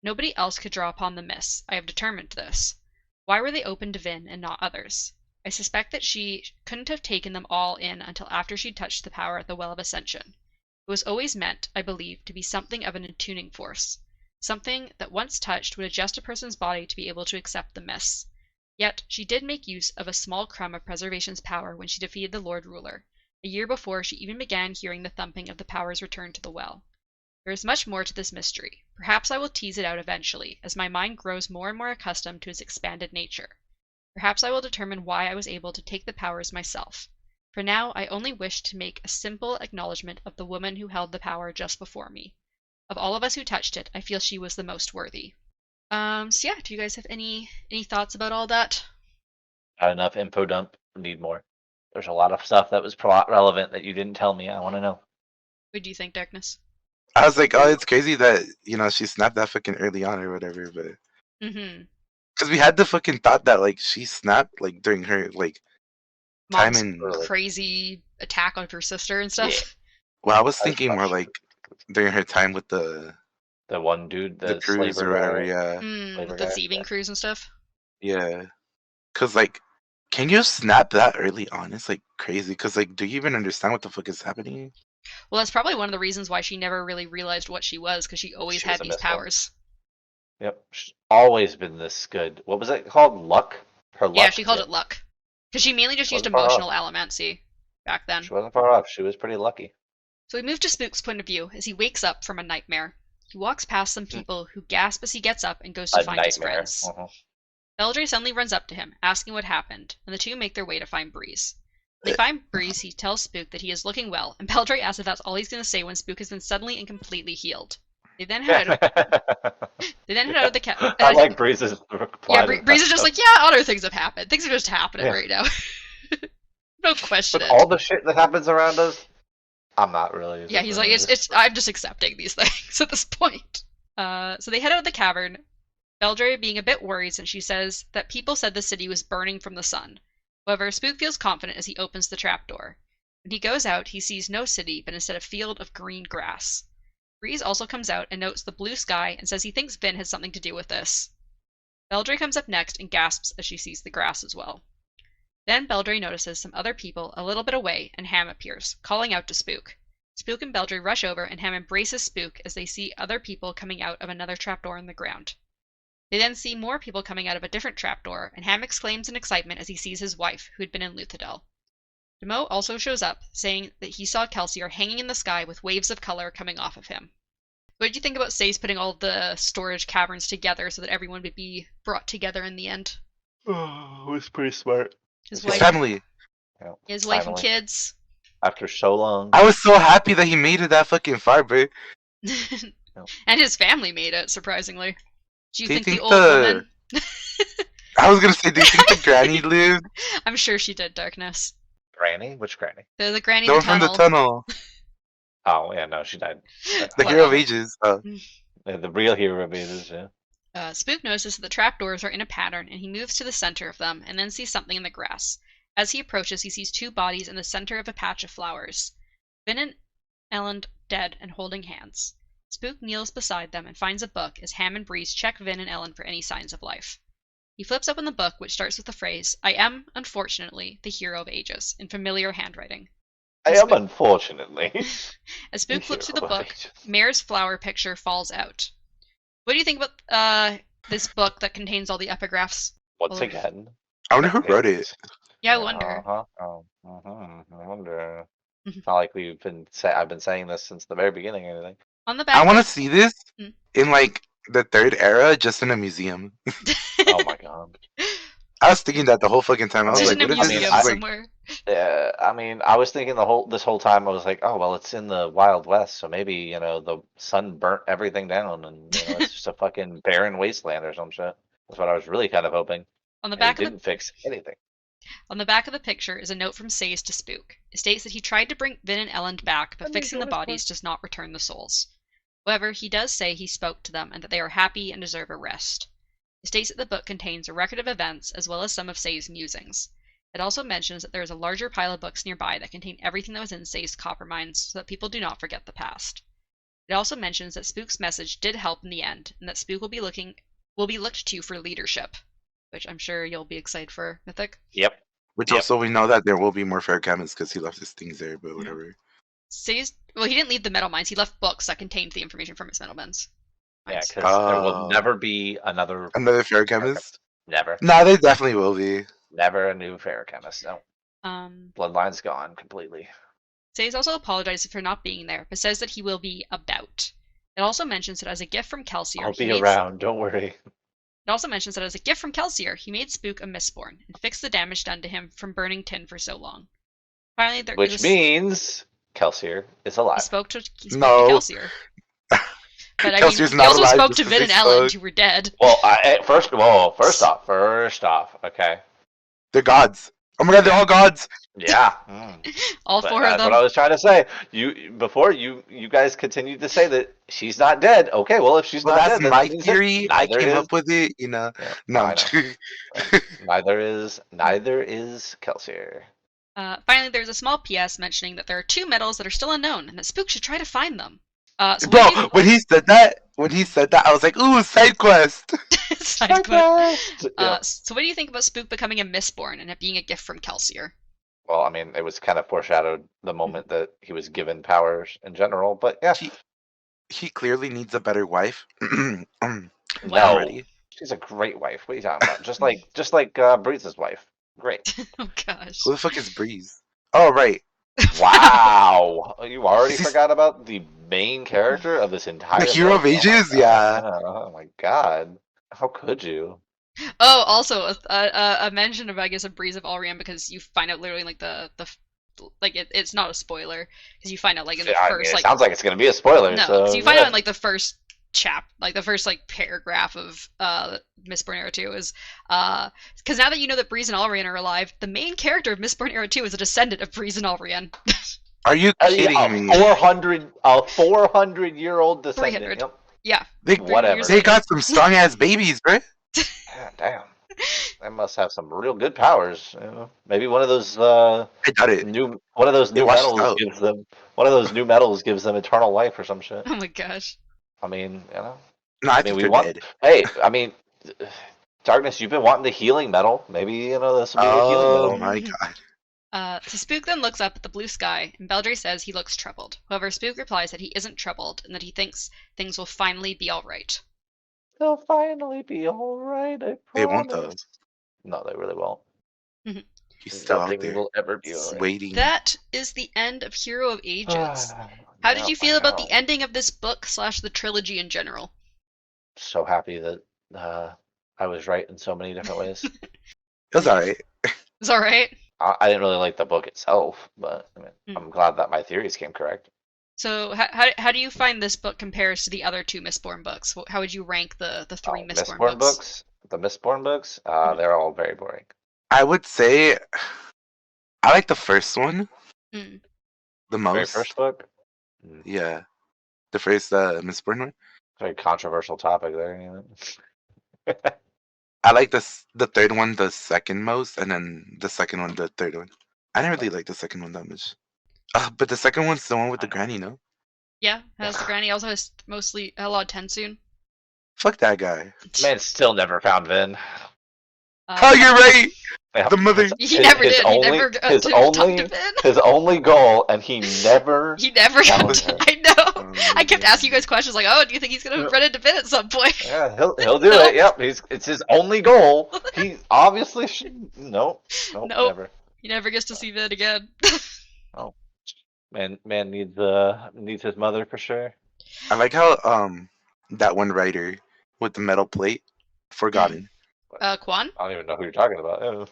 Nobody else could draw upon the mists, I have determined this. Why were they open to Vin and not others? I suspect that she couldn't have taken them all in until after she'd touched the power at the Well of Ascension. It was always meant, I believe, to be something of an attuning force, something that once touched would adjust a person's body to be able to accept the mists. Yet she did make use of a small crumb of Preservation's power when she defeated the Lord Ruler, a year before she even began hearing the thumping of the power's return to the well. There is much more to this mystery. Perhaps I will tease it out eventually, as my mind grows more and more accustomed to its expanded nature. Perhaps I will determine why I was able to take the powers myself. For now, I only wish to make a simple acknowledgement of the woman who held the power just before me. Of all of us who touched it, I feel she was the most worthy. So yeah, do you guys have any thoughts about all that? Not enough info dump. Need more. There's a lot of stuff that was plot relevant that you didn't tell me. I want to know. What do you think, Darkness? I was like, oh, it's crazy that she snapped that fucking early on or whatever, but Mm-hmm. because we had the fucking thought that like she snapped like during her like time Mom's in. Early. crazy attack on her sister and stuff. Yeah. Well, I was I thinking thought more she like was- during her time with the the one dude, the cruise slaver or whatever. guy. Yeah, Flavor With the guy, thieving yeah. cruise and stuff. yeah. Cause like, can you snap that early on? It's like crazy. Cause like, do you even understand what the fuck is happening? Well, that's probably one of the reasons why she never really realized what she was, because she always She was had a these Mistborn. powers. Yep. She's always been this good. What was it called? Luck? Her luck? Yeah, she called it luck. Because she mainly just used Wasn't far emotional off. allomancy back then. She wasn't far off. She was pretty lucky. So we move to Spook's point of view as he wakes up from a nightmare. He walks past some people who gasp as he gets up and goes to A find his nightmare. friends. Uh-huh. Beldre suddenly runs up to him, asking what happened, and the two make their way to find Breeze. When they find Breeze, he tells Spook that he is looking well, and Beldre asks if that's all he's going to say when Spook has been suddenly and completely healed. They then head out of the cabin. I like Breeze's reply. Yeah, to Breeze is that just stuff. like, yeah, other things have happened. Things are just happening Yeah. right now. Don't question But it. all the shit that happens around us, I'm not really. Yeah, he's like, I'm just accepting these things at this point. So they head out of the cavern, Beldre being a bit worried since she says that people said the city was burning from the sun. However, Spook feels confident as he opens the trapdoor. When he goes out, he sees no city, but instead a field of green grass. Breeze also comes out and notes the blue sky and says he thinks Vin has something to do with this. Beldre comes up next and gasps as she sees the grass as well. Then Beldre notices some other people a little bit away, and Ham appears, calling out to Spook. Spook and Beldre rush over, and Ham embraces Spook as they see other people coming out of another trapdoor in the ground. They then see more people coming out of a different trapdoor, and Ham exclaims in excitement as he sees his wife, who had been in Luthadel. Demo also shows up, saying that he saw Kelsier hanging in the sky with waves of color coming off of him. What did you think about Sace putting all the storage caverns together so that everyone would be brought together in the end? Oh, it was pretty smart. His His wife, family. Yeah, his wife and finally. kids. After so long. I was so happy that he made it that fucking far, bro. And his family made it, surprisingly. Do you Do you think the think old the- woman? I was gonna say, do you think the granny lived? I'm sure she did, Darkness. Granny? Which granny? The granny The in one from the tunnel. tunnel. Oh, yeah, no, she died. The hero of ages. The real hero of ages, yeah. Spook notices that the trapdoors are in a pattern, and he moves to the center of them and then sees something in the grass. As he approaches, he sees two bodies in the center of a patch of flowers. Vin and Elend dead and holding hands. Spook kneels beside them and finds a book as Ham and Breeze check Vin and Elend for any signs of life. He flips open the book, which starts with the phrase, "I am, unfortunately, the hero of ages," in familiar handwriting. I am, unfortunately. As Spook flips through the Hero of book, ages. Mare's flower picture falls out. What do you think about this book that contains all the epigraphs? Once Oh. again. I wonder who wrote it. Yeah, I wonder. I wonder. It's not like I've been saying this since the very beginning or anything. On the back. I want to see this Hmm. in like the third era, just in a museum. Oh my god. I was thinking that the whole fucking time. I was Just like, in a what is museum this? I- Like, somewhere. Yeah, I mean, I was thinking this whole time. I was like, oh well, it's in the Wild West, so maybe the sun burnt everything down, and it's just a fucking barren wasteland or some shit. That's what I was really kind of hoping. On the And back it of didn't fix anything. On the back of the picture is a note from Sace to Spook. It states that he tried to bring Vin and Elend back, but fixing the bodies does not return the souls. However, he does say he spoke to them and that they are happy and deserve a rest. It states that the book contains a record of events as well as some of Say's musings. It also mentions that there is a larger pile of books nearby that contain everything that was in Say's copper mines so that people do not forget the past. It also mentions that Spook's message did help in the end and that Spook will be looked to for leadership, which I'm sure you'll be excited for, Mythic. Yep. which Yep. also we know that there will be more fair cabins because he left his things there, but whatever. Say's, well, he didn't leave the metal mines. He left books that contained the information from his metal mines. Yeah, Mines. because there will Oh. never be another. Another fair chemist? Never. Nah, they definitely will be. Never a new Ferrochemist. No. Um, Bloodline's gone completely. Say's also apologizes for not being there, but says that he will be about. It also mentions that as a gift from Kelsier, I'll he be made- around. Don't worry. It also mentions that as a gift from Kelsier, he made Spook a Mistborn and fixed the damage done to him from burning tin for so long. Finally, there Which is means Kelsier is alive. he spoke to No. Kelsier. But I mean, Kelsier's he not also alive spoke just to 'cause Vin they and Ellen, suck. who were dead. Well, first off, okay. They're gods. Oh my god, they're all gods. Yeah. All But four of that's them. what I was trying to say. You guys continued to say that she's not dead. Okay, well if she's Well, not that's dead, then my that means that theory. I neither came is. up with it, you know. Yeah, No, I I'm know. joking. Neither is Kelsier. Finally, there's a small PS mentioning that there are 2 medals that are still unknown, and that Spook should try to find them. So Bro, what do you... when he said that, I was like, ooh, side quest. Side quest. Yeah. So what do you think about Spook becoming a Mistborn and it being a gift from Kelsier? Well, I mean, it was kind of foreshadowed the moment that he was given powers in general, but yeah. He clearly needs a better wife. I'm Well. ready. She's a great wife. What are you talking about? Just like Breeze's wife. Great. Oh gosh. Who the fuck is Breeze? Oh, right. Wow. You already Is he forgot about the main character of this entire the hero of book? Oh my ages? God. Yeah. Oh my god. How could you? Oh, also a mention of, I guess, a Breeze of Alrian, because you find out literally like the like it's not a spoiler, because you find out like in the I first mean, it like sounds like it's gonna be a spoiler. no, So because you find out yeah. in like the first like the first like paragraph of Mistborn Era 2 is because now that you know that Breeze and Alrian are alive, the main character of Mistborn Era 2 is a descendant of Breeze and Alrian. Are you kidding me? A 400-year-old descendant. 300. Yep. Yeah. They, 300 Whatever. years they later. got some strong ass babies, right? God damn. They must have some real good powers. You know? Maybe one of those I doubt it. new They washed metals out. gives them one of those new metals gives them eternal life or some shit. Oh my gosh. I mean, you know. No, I I mean, think we they're want. dead. Hey, I mean, Darkness, you've been wanting the healing metal. Maybe you know this will be a healing Oh metal. my god. So Spook then looks up at the blue sky, and Beldre says he looks troubled. However, Spook replies that he isn't troubled, and that he thinks things will finally be alright. They'll finally be all right. I They won't promise. though. No, they really won't. He's still out Nothing there. will ever be all right. Waiting. That is the end of Hero of Ages. How did Yep, you feel I about know. the ending of this book / the trilogy in general? So happy that I was right in so many different ways. It was alright. It's alright. I didn't really like the book itself, but I mean, Hmm. I'm glad that my theories came correct. So how do you find this book compares to the other 2 Mistborn books? How would you rank the 3 Mistborn books? The Mistborn books, Mhm. they're all very boring. I would say I like the first one Mm. the Very most. first book, Yeah. The first Mistborn one. very controversial topic there. You know? I like the third one the second most, and then the second one the third one. I didn't really like the second one that much. But the second one's the one with the granny, no? Yeah, has the granny. Also has mostly a lot of Tensoon. Fuck that guy. Man, still never found Vin. Oh, you're right. Yeah, The mother. He never his did. Only, He never his talked only to Vin. his only goal, and he never. He never got found to, her. I know. I kept asking you guys questions like, oh, do you think he's gonna Yeah. run into Vin at some point? Yeah, he'll do it. Yep, it's his only goal. He obviously should. Nope, Nope. never. He never gets to see Vin again. Man needs his mother for sure. I like how that one writer with the metal plate, Forgotten. Quan? I don't even know who you're talking about. Is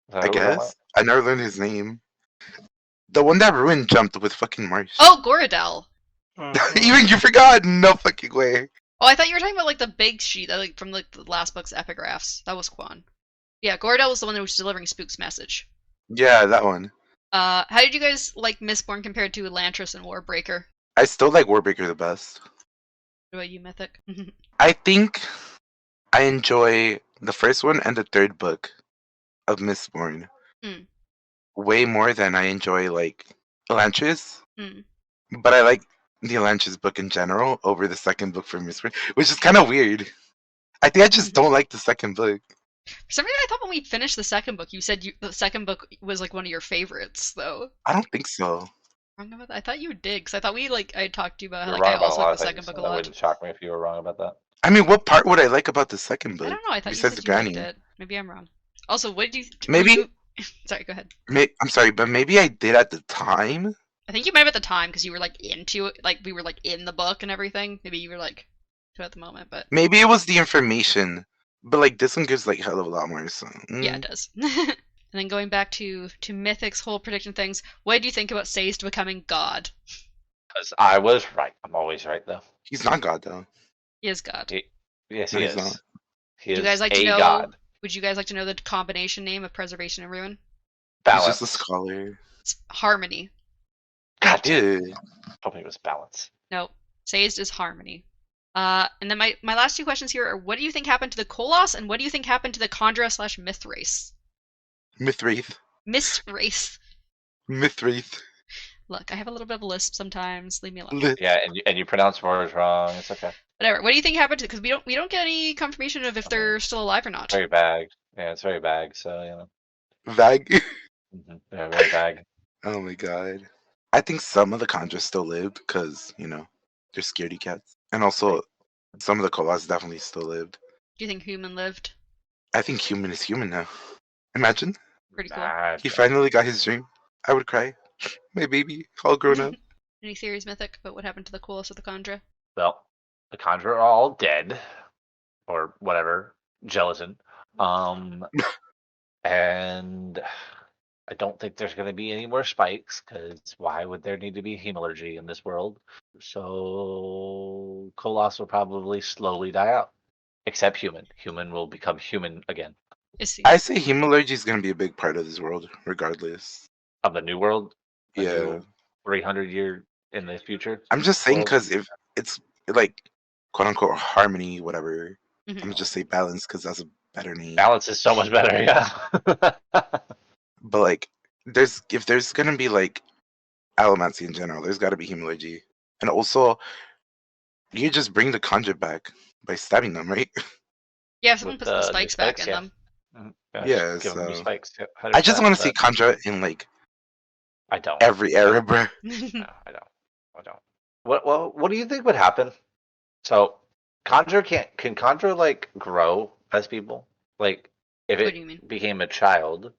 that I who we're talking guess. I never learned his name. The one that ruined jumped with fucking Marsh. Oh, Goradel. about? Even you forgot? No fucking way. Oh, I thought you were talking about like the big sheet, like from like the last book's epigraphs. That was Quan. Yeah, Goradel was the one that was delivering Spook's message. Yeah, that one. How did you guys like Mistborn compared to Elantris and Warbreaker? I still like Warbreaker the best. What about you, Mythic? I think I enjoy the first one and the third book of Mistborn Mm. way more than I enjoy like Elantris. Mm. But I like the Elantris book in general over the second book for Mistborn, which is kind of weird. I think I just don't like the second book. For some reason, I thought when we finished the second book, you said the second book was like one of your favorites, though. I don't think so. Wrong about that? I thought you did, because I thought I talked to you about how You're like I wrong about a also lot like of the things. second book a That lot. wouldn't shock me if you were wrong about that. I mean, what part would I like about the second book? I don't know. I thought besides you the said you liked granny. it. Maybe I'm wrong. Also, what did you? Maybe- Sorry, go ahead. I'm sorry, but maybe I did at the time. I think you might have at the time because you were like into it, like we were like in the book and everything. Maybe you were like to at the moment, but Maybe it was the information, but like this one gives like hell of a lot more. So yeah, it does. And then going back to Mythic's whole prediction things, what do you think about Sazed becoming God? Because I was right. I'm always right, though. He's not God though. He is God. Yes, No, he he's not. is. He Would you is guys like to a know? god. Would you guys like to know the combination name of Preservation and Ruin? He's Balance. just a scholar. It's Harmony. God damn. Ew. Hoping it was balance. No, Sazed is Harmony. And then my last two questions here are: what do you think happened to the Koloss, and what do you think happened to the Kandra / Myth race? Mithraith. Mist race. Mithraith. Look, I have a little bit of a lisp sometimes. Leave me alone. Yeah, and you pronounce words wrong. It's okay. Whatever. What do you think happened to? Because we don't get any confirmation of if they're still alive or not. Very vague. Yeah, it's very vague. So you know. Vag. Yeah, very vague. Oh my god. I think some of the Conjures still lived because, you know, they're scaredy cats. And also, some of the Kolas definitely still lived. Do you think Human lived? I think human is human now. Imagine. Pretty cool. Nah, He finally got his dream. I would cry. My baby, all grown up. Any theories, Mythic, about what happened to the Koloss or the Kandra? Well, the Conjurer are all dead, or whatever, gelatin. And I don't think there's going to be any more spikes, because why would there need to be hemalurgy in this world? So Koloss will probably slowly die out, except human. Human will become human again. I say hemalurgy is going to be a big part of this world, regardless. Of the new world? The Yeah. new 300 year in the future? I'm just saying world? because if it's like quote unquote harmony, whatever, Mhm. I'm gonna just say balance because that's a better name. Balance is so much better, yeah. But like, if there's gonna be like allomancy in general, there's got to be hemalurgy, and also you just bring the conjure back by stabbing them, right? Yeah, if someone With puts the the spikes back in yeah. them. Yeah, Give them new so- spikes. Yeah, I just 100%, want to see but conjure in like I don't. every era, bruh. No, I don't. What do you think would happen? So, can Conjure like grow as people? Like, if What it do you mean? became a child,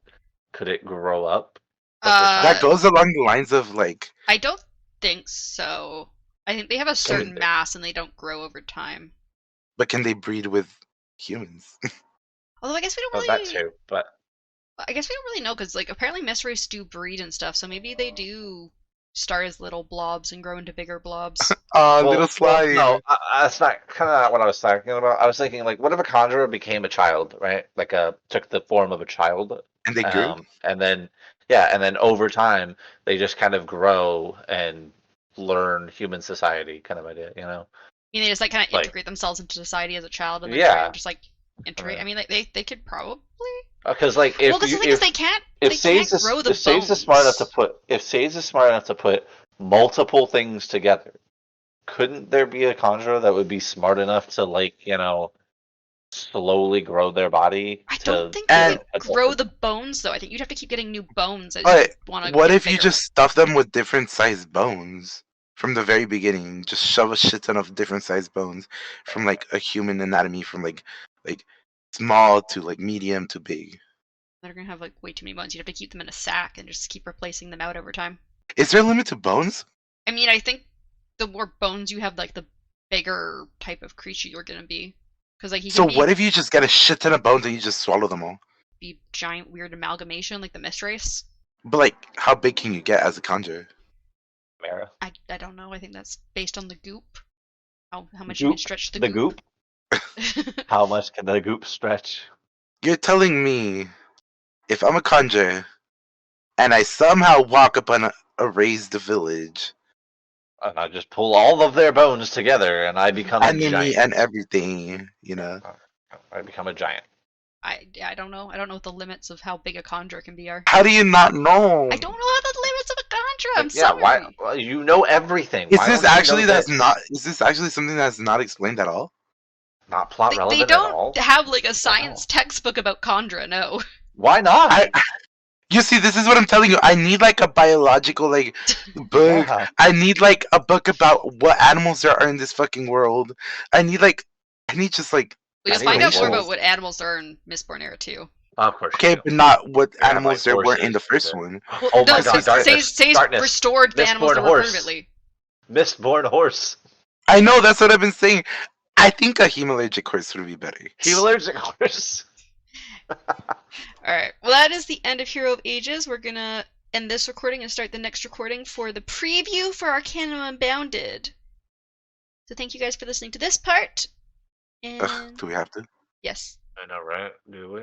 could it grow up? That goes along the lines of like, I don't think so. I think they have a certain mass and they don't grow over time. but can they breed with humans? Although I guess we don't Oh, really. that too, but I guess we don't really know because like apparently Mist race do breed and stuff, so maybe they do start as little blobs and grow into bigger blobs. Little slime. no, that's not kind of not what I was thinking about. I was thinking like, what if a conjurer became a child, right? Like took the form of a child, And they grew. and then over time they just kind of grow and learn human society, kind of idea, you know? I mean, they just like kind of Like- integrate themselves into society as a child and then Yeah. try and just like integrate. I mean, like they could probably. Because like if Well, that's you, the thing is if they can't. if They Sage can't is grow the if Sage is smart enough to bones. put if Sage is smart enough to put multiple things together, couldn't there be a conjurer that would be smart enough to like slowly grow their body? I to don't think And- they would grow the bones though. I think you'd have to keep getting new bones as But you want to. what if you just stuff them with different sized bones from the very beginning? Just shove a shit ton of different sized bones from like a human anatomy, from like small to like medium to big. They're gonna have like way too many bones. You'd have to keep them in a sack and just keep replacing them out over time. Is there a limit to bones? I mean, I think the more bones you have, like the bigger type of creature you're gonna be. Because like he So can what if you just get a shit ton of bones and you just swallow them all? be giant weird amalgamation like the Mist race. But like, how big can you get as a conjurer? Mara. I don't know. I think that's based on the goop. How much you can Goop? stretch the The goop. goop? How much can the goop stretch? You're telling me if I'm a conjurer and I somehow walk upon a raised village, And I just pull all of their bones together, and I become a enemy giant. and everything, you know? I become a giant. I don't know. I don't know what the limits of how big a conjurer can be are. How do you not know? I don't know how the limits of a conjurer. I'm Yeah, sorry. why? Well, you know everything. Is Why this don't you actually know that's this? not? Is this actually something that's not explained at all? Not plot They relevant don't at all? have like a science textbook about Condra. No. Why not? You see, this is what I'm telling you. I need like a biological like book. Yeah. I need like a book about what animals there are in this fucking world. I need just like We'll I find need out more animals. about what animals there are in Mistborn era too. Of course. okay, you do. but not what Yeah, animals like there were in the horses, first but- one. Well, Oh no, my God, darkness, Say's darkness. restored the animals Mistborn that were horse. permanently. Mistborn horse. I know that's what I've been saying. I think a hemalurgic horse would be better. Hemalurgic horse. Alright, well, that is the end of Hero of Ages. We're gonna end this recording and start the next recording for the preview for our Canon Unbounded. So thank you guys for listening to this part. And Do we have to? yes. I know, right? Do we?